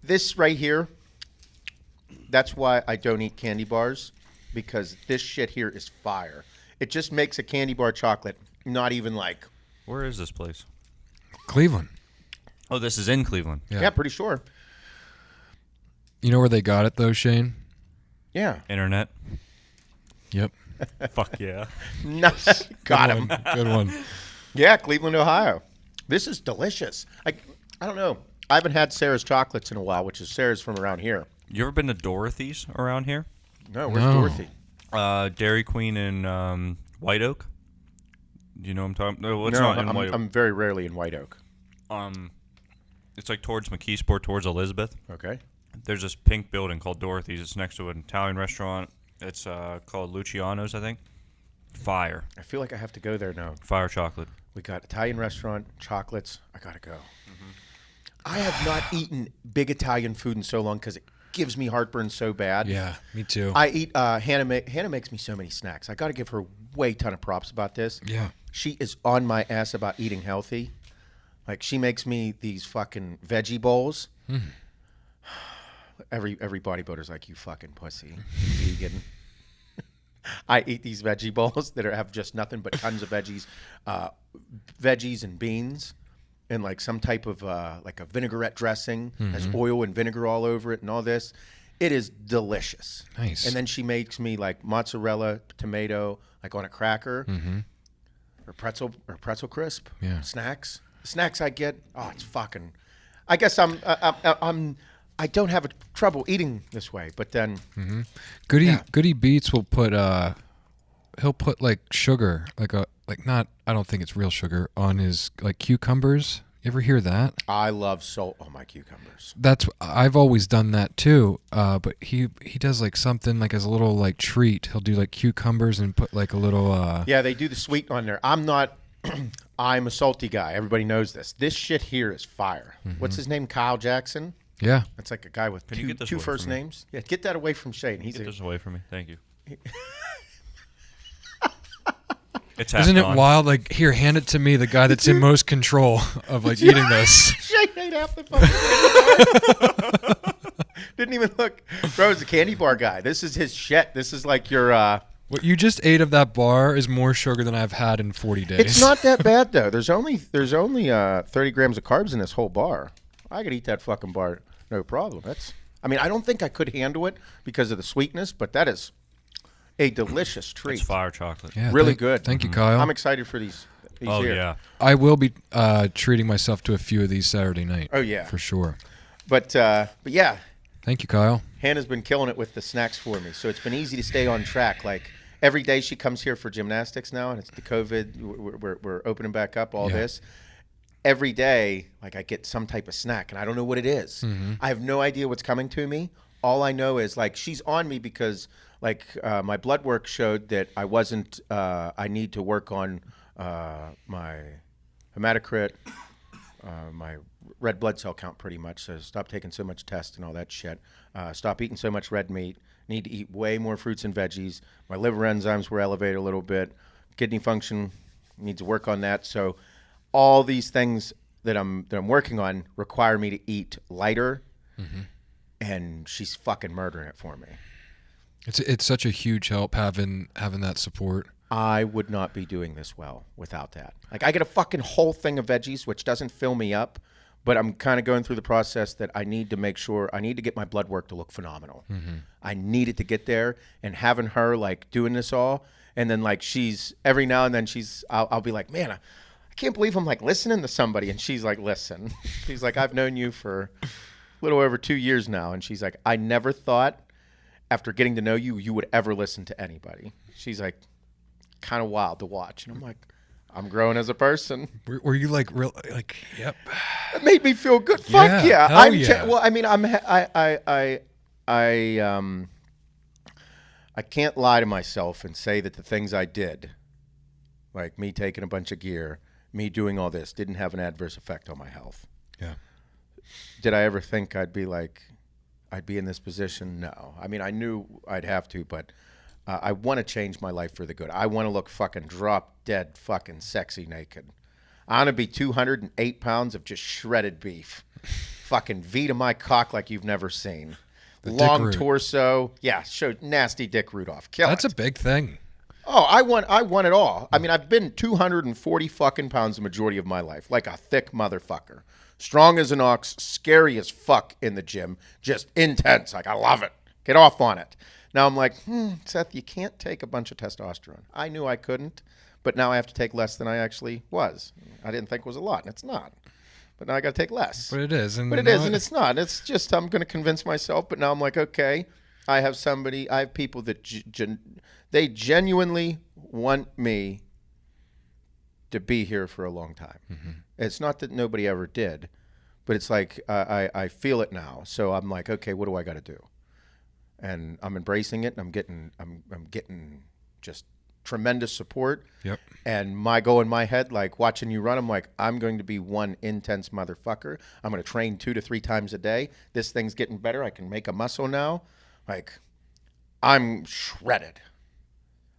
this right here. That's why I don't eat candy bars, because this shit here is fire. It just makes a candy bar chocolate not even like. Where is this place? Cleveland. Oh, this is in Cleveland. Yeah, pretty sure. You know where they got it though, Shane? Yeah. Internet. Yep. Fuck yeah. Nice. Got him. Good one. Yeah, Cleveland, Ohio. This is delicious. I don't know. I haven't had Sarah's chocolates in a while, which is Sarah's from around here. You ever been to Dorothy's around here? No, where's No. Dorothy? Dairy Queen in White Oak. Do you know what I'm talking? No, it's No, not in White Oak. I'm very rarely in White Oak. It's like towards McKeesport, towards Elizabeth. Okay. There's this pink building called Dorothy's. It's next to an Italian restaurant. It's called Luciano's, I think. Fire. I feel like I have to go there now. Fire chocolate. We got Italian restaurant, chocolates. I gotta go. I have not eaten big Italian food in so long because it gives me heartburn so bad. Yeah, me too. I eat. Hannah makes me so many snacks. I got to give her way ton of props about this. Yeah. She is on my ass about eating healthy. Like, she makes me these fucking veggie bowls. Every bodybuilder's like, you fucking pussy, vegan. I eat these veggie bowls that have just nothing but tons of veggies and beans, and like some type of like a vinaigrette dressing, has oil and vinegar all over it, and all this. It is delicious. Nice. And then she makes me like mozzarella, tomato, like on a cracker, or pretzel crisp. Yeah. Snacks. The snacks I get, oh, it's fucking. I guess I don't have trouble eating this way, but then Goody Beats will put he'll put like sugar, I don't think it's real sugar, on his like cucumbers. You ever hear that? I love salt on my cucumbers. I've always done that too. But he does like something like as a little like treat. He'll do like cucumbers and put like a little Yeah, they do the sweet on there. I'm not. I'm a salty guy. Everybody knows this. This shit here is fire. What's his name? Kyle Jackson. Yeah. That's like a guy with Can you get this two away first from me? names. Yeah, get that away from Shane. Get this away from me. Thank you. It's Isn't it half gone. wild? Like, here, hand it to me, the guy that's in most control of like eating this. Shane ate half the fucking candy bar. Didn't even look. Bro, he's a candy bar guy. This is his shit. This is like your. What you just ate of that bar is more sugar than I've had in 40 days. It's not that bad though. There's only 30 grams of carbs in this whole bar. I could eat that fucking bar, no problem. I mean, I don't think I could handle it because of the sweetness, but that is a delicious treat. It's fire chocolate. Yeah, Really good. Thank you, Kyle. I'm excited for these Oh here. yeah. I will be treating myself to a few of these Saturday night. Oh, yeah. For sure. But yeah, Thank you, Kyle. Hannah's been killing it with the snacks for me, so it's been easy to stay on track. Like, every day she comes here for gymnastics now, and it's the COVID. We're opening back up, all this. Every day, like, I get some type of snack, and I don't know what it is. I have no idea what's coming to me. All I know is, like, she's on me because, like, my blood work showed that I wasn't, I need to work on my hematocrit, my red blood cell count pretty much. So stop taking so much tests and all that shit. Stop eating so much red meat. Need to eat way more fruits and veggies. My liver enzymes were elevated a little bit. Kidney function, needs to work on that. So all these things that I'm working on require me to eat lighter, and she's fucking murdering it for me. It's such a huge help having that support. I would not be doing this well without that. Like, I get a fucking whole thing of veggies, which doesn't fill me up, but I'm kind of going through the process that I need to make sure, I need to get my blood work to look phenomenal. I need it to get there, and having her, like, doing this all, and then, like, she's, every now and then I'll be like, man, I can't believe I'm, like, listening to somebody, and she's like, listen. She's like, I've known you for a little over 2 years now, and she's like, I never thought, after getting to know you, you would ever listen to anybody. She's like, kind of wild to watch. And I'm like, I'm growing as a person. Were you like real like yep? It made me feel good. Fuck yeah. Hell yeah. Well, I mean, I can't lie to myself and say that the things I did like me taking a bunch of gear, me doing all this, didn't have an adverse effect on my health. Yeah. Did I ever think I'd be in this position? No. I mean, I knew I'd have to, but I want to change my life for the good. I want to look fucking drop dead fucking sexy naked. I want to be 208 pounds of just shredded beef. Fucking V to my cock like you've never seen. The long dick root. torso. Yeah, show nasty dick root off. Kill That's it. a big thing. Oh, I want it all. I mean, I've been 240 fucking pounds the majority of my life, like a thick motherfucker. Strong as an ox, scary as fuck in the gym, just intense. Like, I love it. Get off on it. Now I'm like, Seth, you can't take a bunch of testosterone. I knew I couldn't, but now I have to take less than I actually was. I didn't think it was a lot, and it's not. But now I got to take less. But it is. But it is, and it's not. It's just I'm going to convince myself. But now I'm like, okay, I have people that they genuinely want me to be here for a long time. Mm-hmm. It's not that nobody ever did, but it's like I feel it now. So I'm like, okay, what do I got to do? And I'm embracing it, and I'm getting just tremendous support. Yep. And my goal in my head, like watching you run, I'm like, I'm going to be one intense motherfucker. I'm going to train 2 to 3 times a day. This thing's getting better. I can make a muscle now. Like, I'm shredded.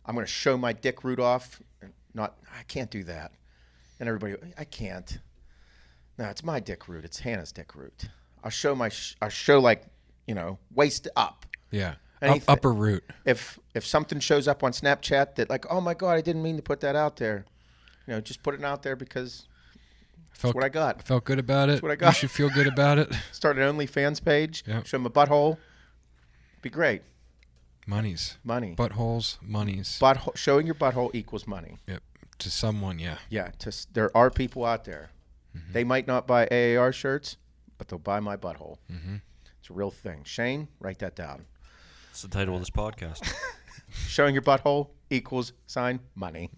I'm going to show my dick root off. I can't do that. And everybody, I can't. No, it's my dick root. It's Hannah's dick root. I'll show like, waist up. Yeah. Anything. Upper root. If something shows up on Snapchat that like, oh my God, I didn't mean to put that out there. Just put it out there because that's what I got. Felt good about it. That's what I got. You should feel good about it. Start an OnlyFans page. Yep. Show them a butthole. Be great. Monies. Money. Buttholes. Monies. Showing your butthole equals money. Yep. To someone, yeah. Yeah. There are people out there. Mm-hmm. They might not buy AAR shirts, but they'll buy my butthole. Mm-hmm. It's a real thing. Shane, write that down. That's the title of this podcast. Showing your butthole equals money.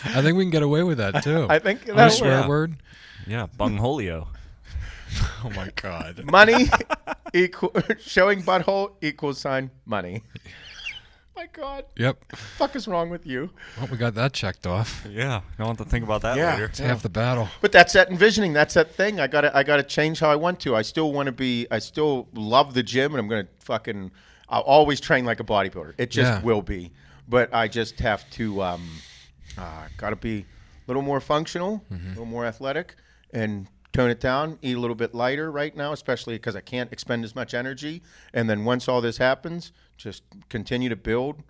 I think we can get away with that too. I think a that's swear word. Yeah, bungholio. Oh my God. Money showing butthole equals money. My God. Yep. Fuck is wrong with you? Well, we got that checked off. Yeah, I don't have to think about that Yeah. later. It's half the battle. But that's that envisioning. That's that thing. I gotta change how I want to. I still love the gym, and I'm gonna I'll always train like a bodybuilder. It just will be. But I just have to gotta be a little more functional, a little more athletic, and tone it down, eat a little bit lighter right now, especially because I can't expend as much energy. And then once all this happens, just continue to build.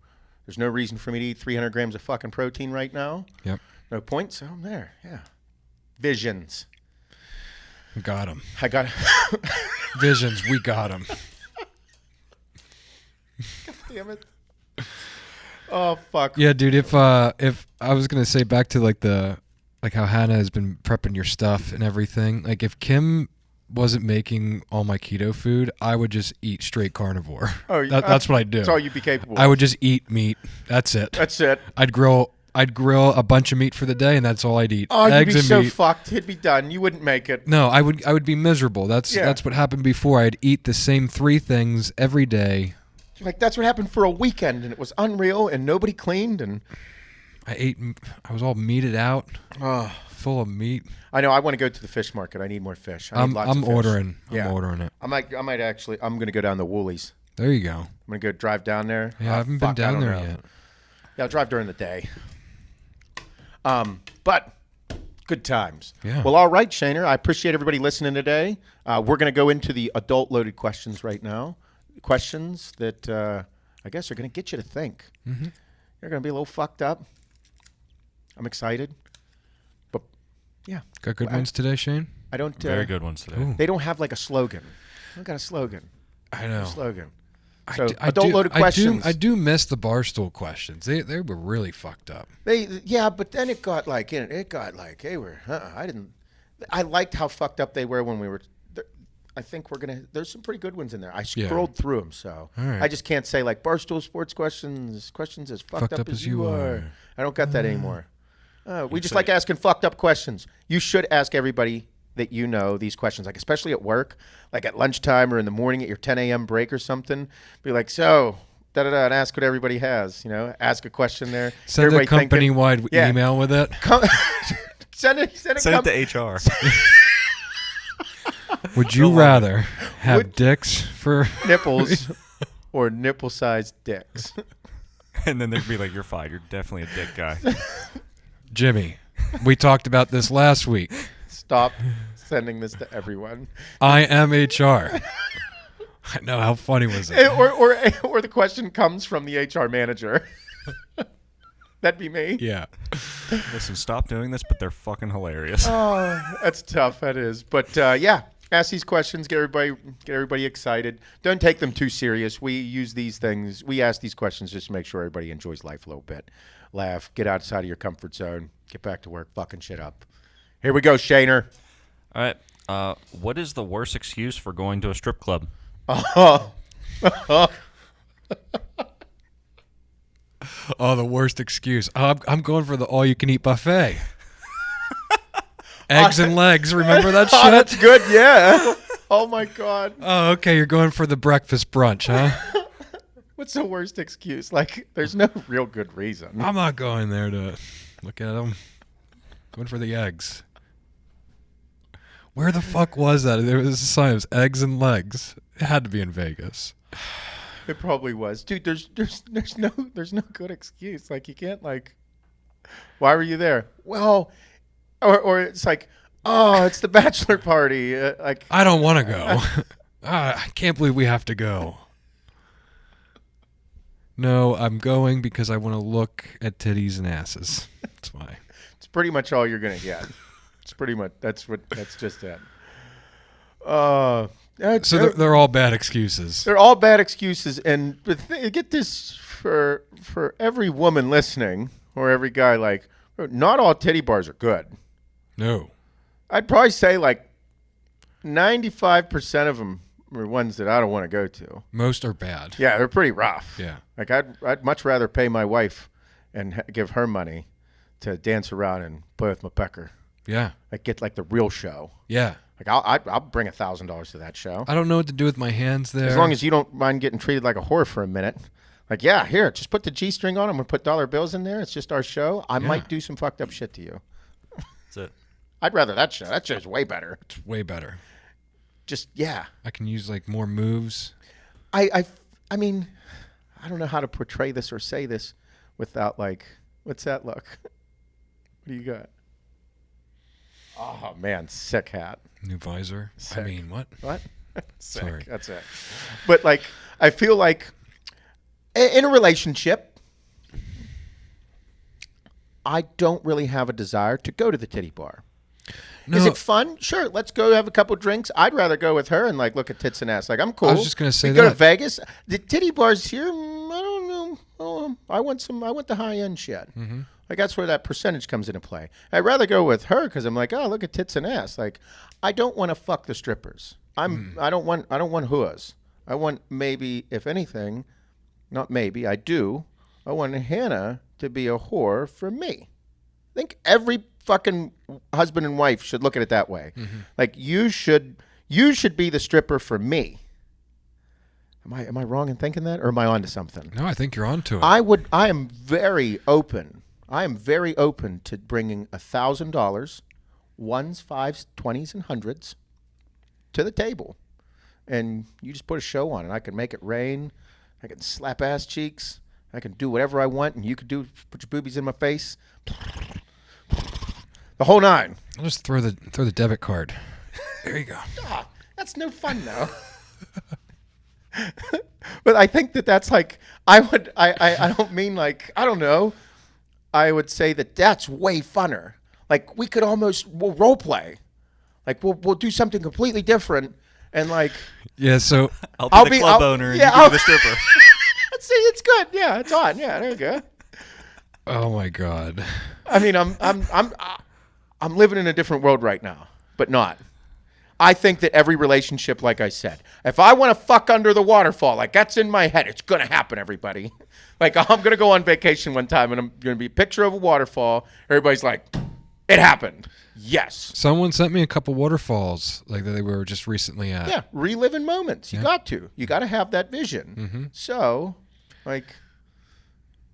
There's no reason for me to eat 300 grams of fucking protein right now. Yep. No point, so I'm there. Yeah. Visions. Got him. I got Visions. We got him. Damn it. Oh, fuck. Yeah, dude. If I was gonna say back to like how Hannah has been prepping your stuff and everything. Like if Kim wasn't making all my keto food, I would just eat straight carnivore. Oh, that's what I do. That's all you'd be capable of. I would just eat meat. That's it. That's it. I'd grill a bunch of meat for the day, and that's all I'd eat. Oh, Eggs you'd be and so meat. fucked. It'd be done. You wouldn't make it. No, I would be miserable. That's what happened before. I'd eat the same 3 things every day. Like that's what happened for a weekend, and it was unreal, and nobody cleaned, and I was all meated out, full of meat. I know. I want to go to the fish market. I need more fish. I need lots of fish. I'm ordering it. I might actually. I'm gonna go down to Woolies. There you go. I'm gonna go drive down there. Yeah, I haven't been down there yet. Yeah, I'll drive during the day. But good times. Yeah. Well, all right, Shaner. I appreciate everybody listening today. We're gonna go into the adult loaded questions right now. Questions that I guess are gonna get you to think. Mm-hmm. You're gonna be a little fucked up. I'm excited. But yeah. Got good ones today, Shane? I don't. Very good ones today. Ooh. They don't have like a slogan. I don't got a slogan. I know. A slogan. I So do- adult loaded questions. I do miss the Barstool questions. They were really fucked up. But then it got like they were. I liked how fucked up they were when we were. I think there's some pretty good ones in there. I scrolled through them, so right. I just can't say like Barstool Sports questions as fucked up as you are. I don't got that anymore. We just like asking fucked up questions. You should ask everybody that you know these questions, like especially at work, like at lunchtime or in the morning at your 10 a.m. break or something. Be like, so and ask what everybody has. Ask a question there. Send a company-wide Yeah. email with it. Send it to HR. Would you rather have dicks for nipples or nipple-sized dicks? And then they'd be like, "You're fired. You're definitely a dick guy." Jimmy, we talked about this last week. Stop sending this to everyone. I am HR. I know. How funny was it? Or the question comes from the HR manager. That'd be me. Yeah. Listen, stop doing this, but they're fucking hilarious. Oh, that's tough. That is. But yeah, ask these questions. Get everybody excited. Don't take them too serious. We use these things. We ask these questions just to make sure everybody enjoys life a little bit. Laugh. Get outside of your comfort zone. Get back to work. Fucking shit up. Here we go, Shaner. All right. What is the worst excuse for going to a strip club? Oh, the worst excuse. I'm going for the all-you-can-eat buffet. Eggs and legs. Remember that shit? That's good, yeah. Oh, my God. Oh, okay. You're going for the breakfast brunch, huh? What's the worst excuse? Like, there's no real good reason. I'm not going there to look at them. Going for the eggs. Where the fuck was that? There was a sign. It was eggs and legs. It had to be in Vegas. It probably was, dude. There's no good excuse. Like, you can't why were you there? Well, or it's like, oh, it's the bachelor party. I don't want to go. I can't believe we have to go. No, I'm going because I want to look at titties and asses. That's why. It's pretty much all you're gonna get. It's pretty much that's just it. So they're all bad excuses. They're all bad excuses, and get this for every woman listening or every guy. Not all titty bars are good. No, I'd probably say 95% of them are ones that I don't want to go to. Most are bad. Yeah, they're pretty rough. Yeah, I'd much rather pay my wife and give her money to dance around and play with my pecker. Yeah, Get the real show. Yeah. I'll bring $1,000 to that show. I don't know what to do with my hands there. As long as you don't mind getting treated like a whore for a minute. Yeah, here, just put the G-string on. I'm going to put dollar bills in there. It's just our show. I might do some fucked up shit to you. That's it. I'd rather that show. That show's way better. It's way better. Just, yeah. I can use more moves. I mean, I don't know how to portray this or say this without what's that look? What do you got? Oh, man, sick hat. New visor. Sick. I mean, what? What? Sick. Sorry. That's it. But I feel in a relationship, I don't really have a desire to go to the titty bar. No. Is it fun? Sure. Let's go have a couple drinks. I'd rather go with her and look at tits and ass. I'm cool. I was just gonna say Go to that. Vegas. The titty bars here. I don't know. I want the high end shit. Mm-hmm. That's where that percentage comes into play. I'd rather go with her because I'm oh, look at tits and ass. I don't want to fuck the strippers. I don't want whores. I want maybe, if anything, not maybe, I do. I want Hannah to be a whore for me. I think every fucking husband and wife should look at it that way. Mm-hmm. You should be the stripper for me. Am I wrong in thinking that, or am I onto something? No, I think you're onto it. I am very open. I am very open to bringing $1,000, ones, fives, 20s, and 100s to the table, and you just put a show on, and I can make it rain. I can slap ass cheeks. I can do whatever I want, and you could put your boobies in my face. The whole nine. I'll just throw the debit card. There you go. That's no fun though. But I think that's I don't mean I don't know. I would say that's way funner. We could we'll role play. We'll do something completely different and Yeah, so I'll be the club owner and you can be the stripper. See, it's good. Yeah, it's on. Yeah, there you go. oh my God. I mean, I'm living in a different world right now, but not. I think that every relationship, like I said, if I want to fuck under the waterfall, that's in my head, it's going to happen, everybody. I'm going to go on vacation one time, and I'm going to be a picture of a waterfall. Everybody's like, it happened. Yes. Someone sent me a couple waterfalls that they were just recently at. Yeah, reliving moments. You got to. You got to have that vision. Mm-hmm. So, Like,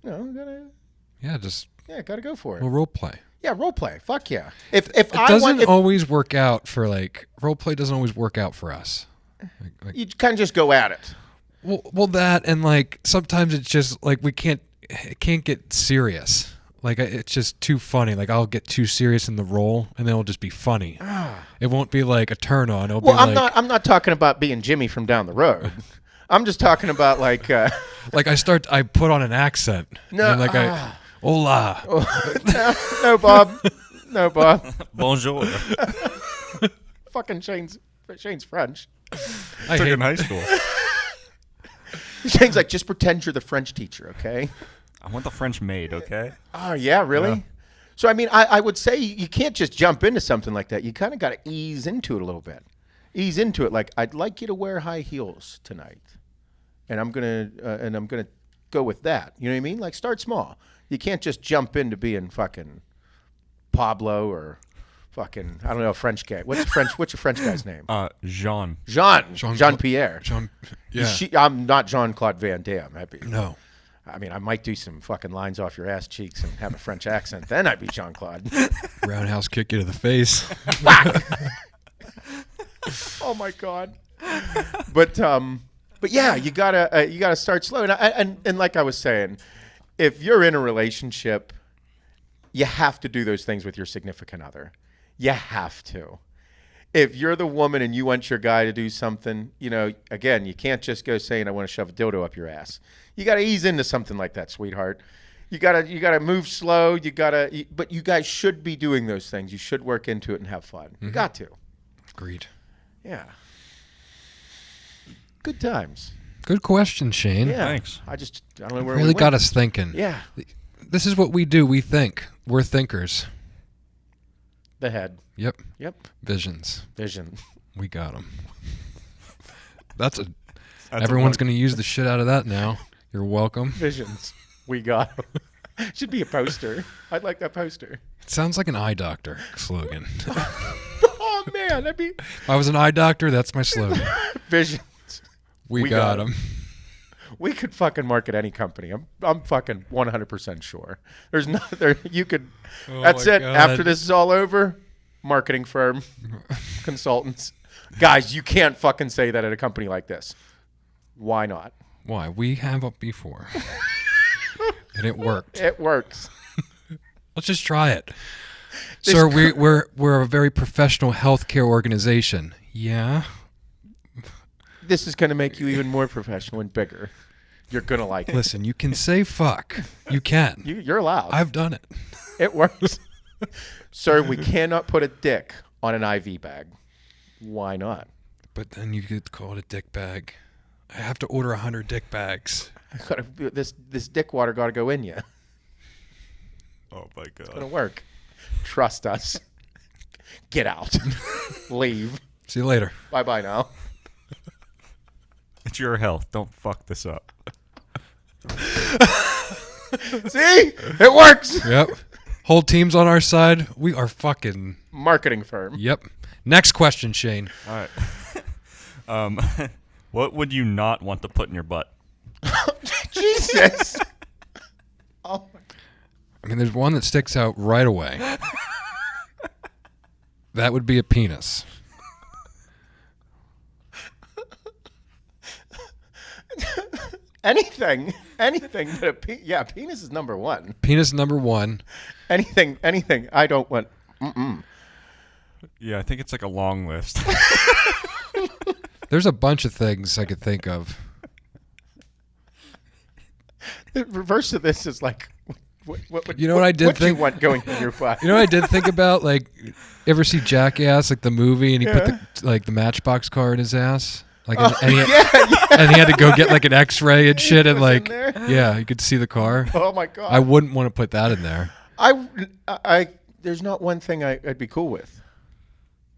gotta go for it. We'll role play. Yeah, role play. Fuck yeah. If It doesn't always work out for role play doesn't always work out for us. You kind of just go at it. Well, that and sometimes it's just it can't get serious. It's just too funny. I'll get too serious in the role, and then it'll just be funny. It won't be a turn on. It'll be I'm not talking about being Jimmy from down the road. I'm just talking about I put on an accent. No, hola. No, Bob. No, Bob. Bonjour. Fucking Shane's French. I took it in high school. Shane's just pretend you're the French teacher, okay? I want the French maid, okay? Oh, yeah, really? Yeah. So, I would say you can't just jump into something like that. You kind of got to ease into it a little bit. Ease into it. I'd like you to wear high heels tonight. And I'm going to go with that. You know what I mean? Start small. You can't just jump into being fucking Pablo or fucking, I don't know, French guy. What's your French guy's name? Jean. Jean-Pierre. Yeah. I'm not Jean-Claude Van Damme. No. I might do some fucking lines off your ass cheeks and have a French accent. Then I'd be Jean-Claude. Roundhouse kick you to the face. Oh my God. But yeah, you gotta start slow. And like I was saying, if you're in a relationship, you have to do those things with your significant other. You have to. If you're the woman and you want your guy to do something, again, you can't just go saying, I want to shove a dildo up your ass. You got to ease into something like that, sweetheart. You gotta move slow. But you guys should be doing those things. You should work into it and have fun. You got to. Agreed. Yeah. Good times. Good question, Shane. Yeah. Thanks. I don't know where really we got went. us thinking. Yeah. This is what we do. We think. We're thinkers. The head. Yep. Vision. We got them. Everyone's going to use the shit out of that now. You're welcome. Visions. We got them. Should be a poster. I'd like that poster. It sounds like an eye doctor slogan. Oh, man. If I was an eye doctor, that's my slogan. Visions. We got them. We could fucking market any company. I'm fucking 100% sure. There's no there. You could. Oh that's it. God. After this is all over, marketing firm, consultants, guys. You can't fucking say that at a company like this. Why not? Why? We have up before, and it worked. It works. Let's just try it, sir. We're a very professional healthcare organization. Yeah. This is going to make you even more professional and bigger. You're going to like it. Listen, you can say fuck. You can. You're allowed. I've done it. It works. Sir, we cannot put a dick on an IV bag. Why not? But then you could call it a dick bag. I have to order 100 dick bags. This dick water got to go in you. Oh, my God. It's going to work. Trust us. Get out. Leave. See you later. Bye-bye now. It's your health. Don't fuck this up. See? It works. Yep. Whole team's on our side. We are fucking... Marketing firm. Yep. Next question, Shane. All right. What would you not want to put in your butt? Jesus. Oh my. I mean, there's one that sticks out right away. That would be a penis. Anything but penis is number one. Penis number one. Anything. I don't want. Yeah, I think it's like a long list. There's a bunch of things I could think of. The reverse of this is like, what you know what I did think? You want going in your butt? You know what I did think about? Ever see Jackass, the movie, and he put the Matchbox car in his ass? And he had to go get an X-ray and shit, and you could see the car. Oh my God! I wouldn't want to put that in there. I there's not one thing I'd be cool with.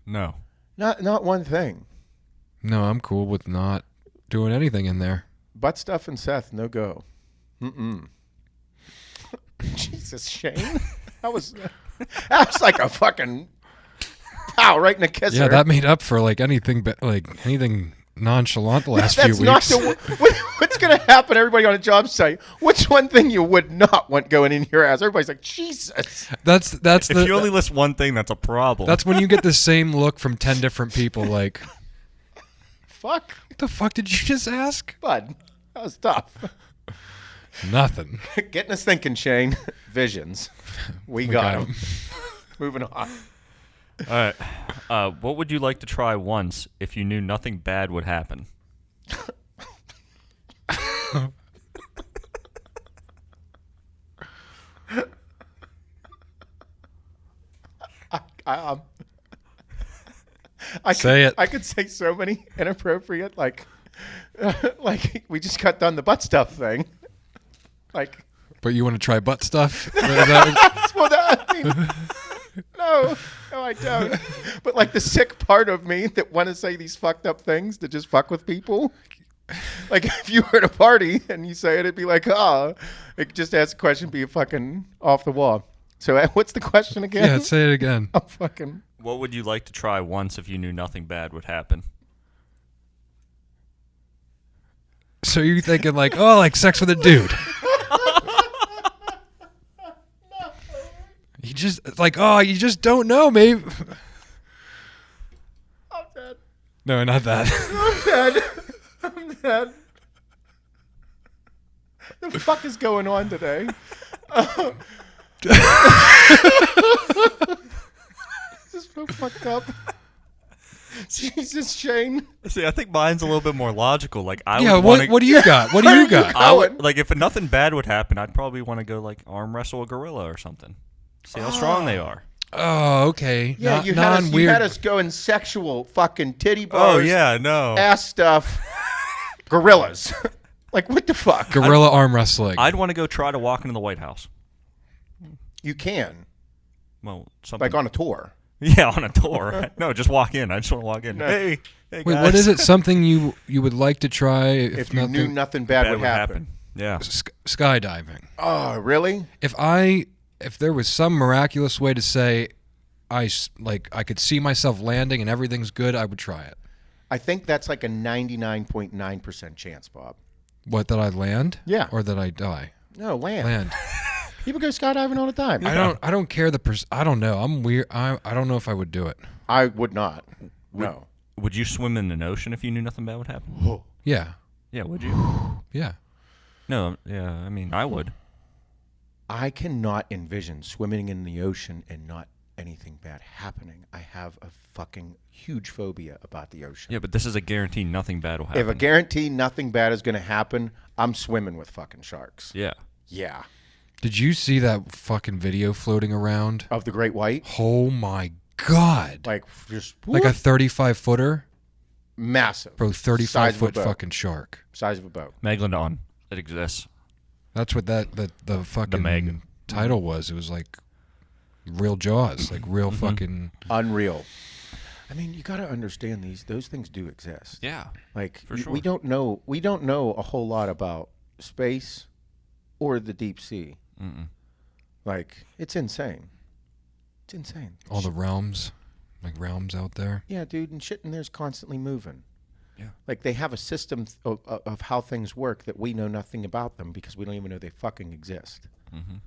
No. Not one thing. No, I'm cool with not doing anything in there. Butt stuff and Seth, no go. Jesus, Shane, that was like a fucking pow right in the kisser. Yeah, that made up for anything, anything nonchalant the last few That's not weeks. what's going to happen, everybody on a job site? What's one thing you would not want going in your ass? Everybody's like, Jesus. That's If you only list one thing, that's a problem. That's when you get the same look from 10 different people. Like, Fuck. what the fuck did you just ask? Bud, that was tough. Nothing. Getting us thinking, Shane. Visions. We got got 'em. 'em. Moving on. All right. What would you like to try once if you knew nothing bad would happen? Say it. I could say so many inappropriate, like we just got done the butt stuff thing. Like, But you want to try butt stuff? well, no, I don't. But like the sick part of me that want to say these fucked up things to just fuck with people. Like if you were at a party and you say it, it'd be like, it just ask a question, be a fucking off the wall. So what's the question again? Yeah, say it again. I'm fucking. What would you like to try once if you knew nothing bad would happen? So you're thinking like, oh, like sex with a dude. You just like, oh, you just don't know, maybe. I'm dead. No, not that. I'm dead. The fuck is going on today? This is so fucked up. Jesus, Shane. See, I think mine's a little bit more logical. Like I Yeah, would what wanna, do you got? What do you got? I would, like if nothing bad would happen, I'd probably want to go like arm wrestle a gorilla or something. See how strong they are. Oh, okay. Yeah, Not, you non-weird. had us going sexual fucking titty bars. Oh yeah, no. Ass stuff. Gorillas. Like, what the fuck? Gorilla arm wrestling. I'd want to go try to walk into the White House. You can. Well, something Like on a tour. yeah, on a tour. No, just walk in. I just want to walk in. No. Hey, guys. Wait, what is it? Something you would like to try If you knew nothing bad, would happen. Yeah. skydiving. Oh, really? If there was some miraculous way to say I could see myself landing and everything's good, I would try it. I think that's like a 99.9% chance, Bob. What, that I land? Yeah. Or that I die? No, land. Land. People go skydiving all the time. I don't care I don't know. I'm weird. I don't know if I would do it. I would not. No. Would you swim in an ocean if you knew nothing bad would happen? Yeah. Yeah, would you? Yeah. No, yeah, I mean, I would. I cannot envision swimming in the ocean and not anything bad happening. I have a fucking huge phobia about the ocean. Yeah, but this is a guarantee nothing bad will happen. If a guarantee nothing bad is going to happen, I'm swimming with fucking sharks. Yeah. Yeah. Did you see that fucking video floating around? Of the great white? Oh my God. Like, just Like a 35-footer? massive. Bro, Size of a 35-foot boat. fucking shark. Size of a boat. Megalodon. It exists. That's what the fucking Meg. title was. It was like real Jaws, like real fucking. Unreal. I mean, you got to understand those things do exist. Yeah. Like For sure. we don't know a whole lot about space or the deep sea. Mm-mm. Like, it's insane. It's insane. All the realms, like realms out there. Yeah, dude, and shit in there's constantly moving. Yeah. Like, they have a system of how things work that we know nothing about them because we don't even know they fucking exist. Mm-hmm.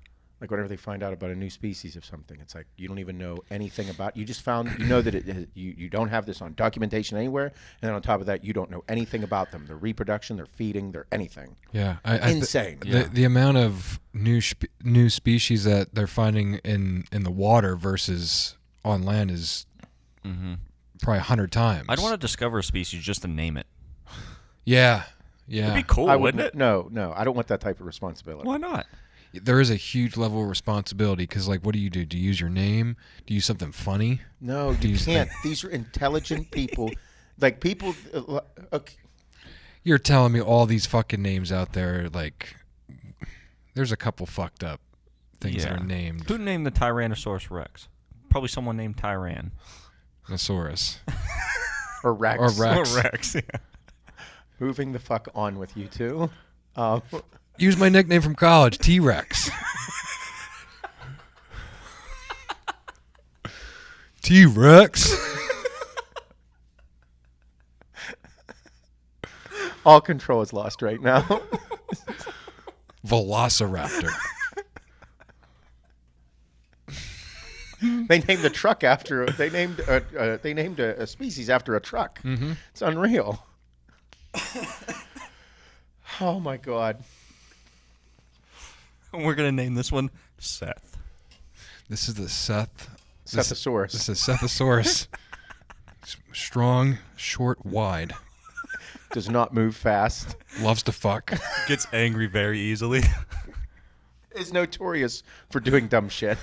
Like, whenever they find out about a new species of something, it's like you don't even know anything about. You just found, you know that you don't have this on documentation anywhere, and then on top of that, you don't know anything about them. Their reproduction, their feeding, their anything. Yeah, Insane. The amount of new species that they're finding in the water versus on land is probably 100 times. I'd want to discover a species just to name it. Yeah. It'd be cool, wouldn't it? No, I don't want that type of responsibility. Why not? There is a huge level of responsibility because, like, what do? Do you use your name? Do you use something funny? No, you can't. These are intelligent people. Like, people. Okay. You're telling me all these fucking names out there, like, there's a couple fucked up things that are named. Who named the Tyrannosaurus Rex? Probably someone named Tyrann. Nosaurus. Or Rex. Or Rex. Or Rex, yeah. Moving the fuck on with you two. Use my nickname from college, T-Rex. T-Rex. All control is lost right now. Velociraptor. They named a truck after. They named a species after a truck. Mm-hmm. It's unreal. Oh my God. We're gonna name this one Seth. This is the Seth. Sethosaurus. This is Sethosaurus. Strong, short, wide. Does not move fast. Loves to fuck. Gets angry very easily. Is notorious for doing dumb shit.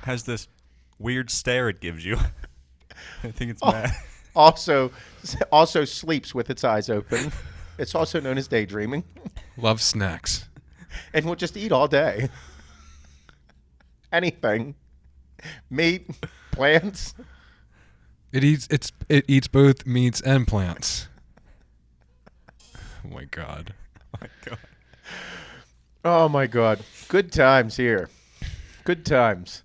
Has this weird stare it gives you. I think it's mad. Also sleeps with its eyes open. It's also known as daydreaming. Loves snacks. And will just eat all day. Anything. Meat, plants. It eats both meats and plants. Oh my God. Oh my God. Oh my God. Good times here. Good times.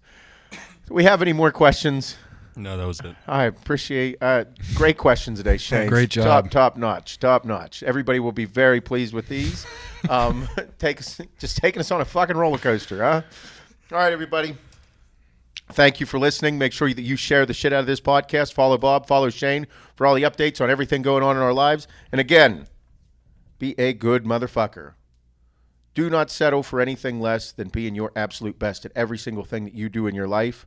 Do we have any more questions? No, that was it. I appreciate great questions today, Shane. Great job. Top notch. Everybody will be very pleased with these. Just taking us on a fucking roller coaster, huh? All right, everybody. Thank you for listening. Make sure that you share the shit out of this podcast. Follow Bob, follow Shane for all the updates on everything going on in our lives. And again, be a good motherfucker. Do not settle for anything less than being your absolute best at every single thing that you do in your life.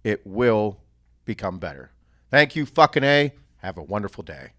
It will become better. Thank you, fucking A. Have a wonderful day.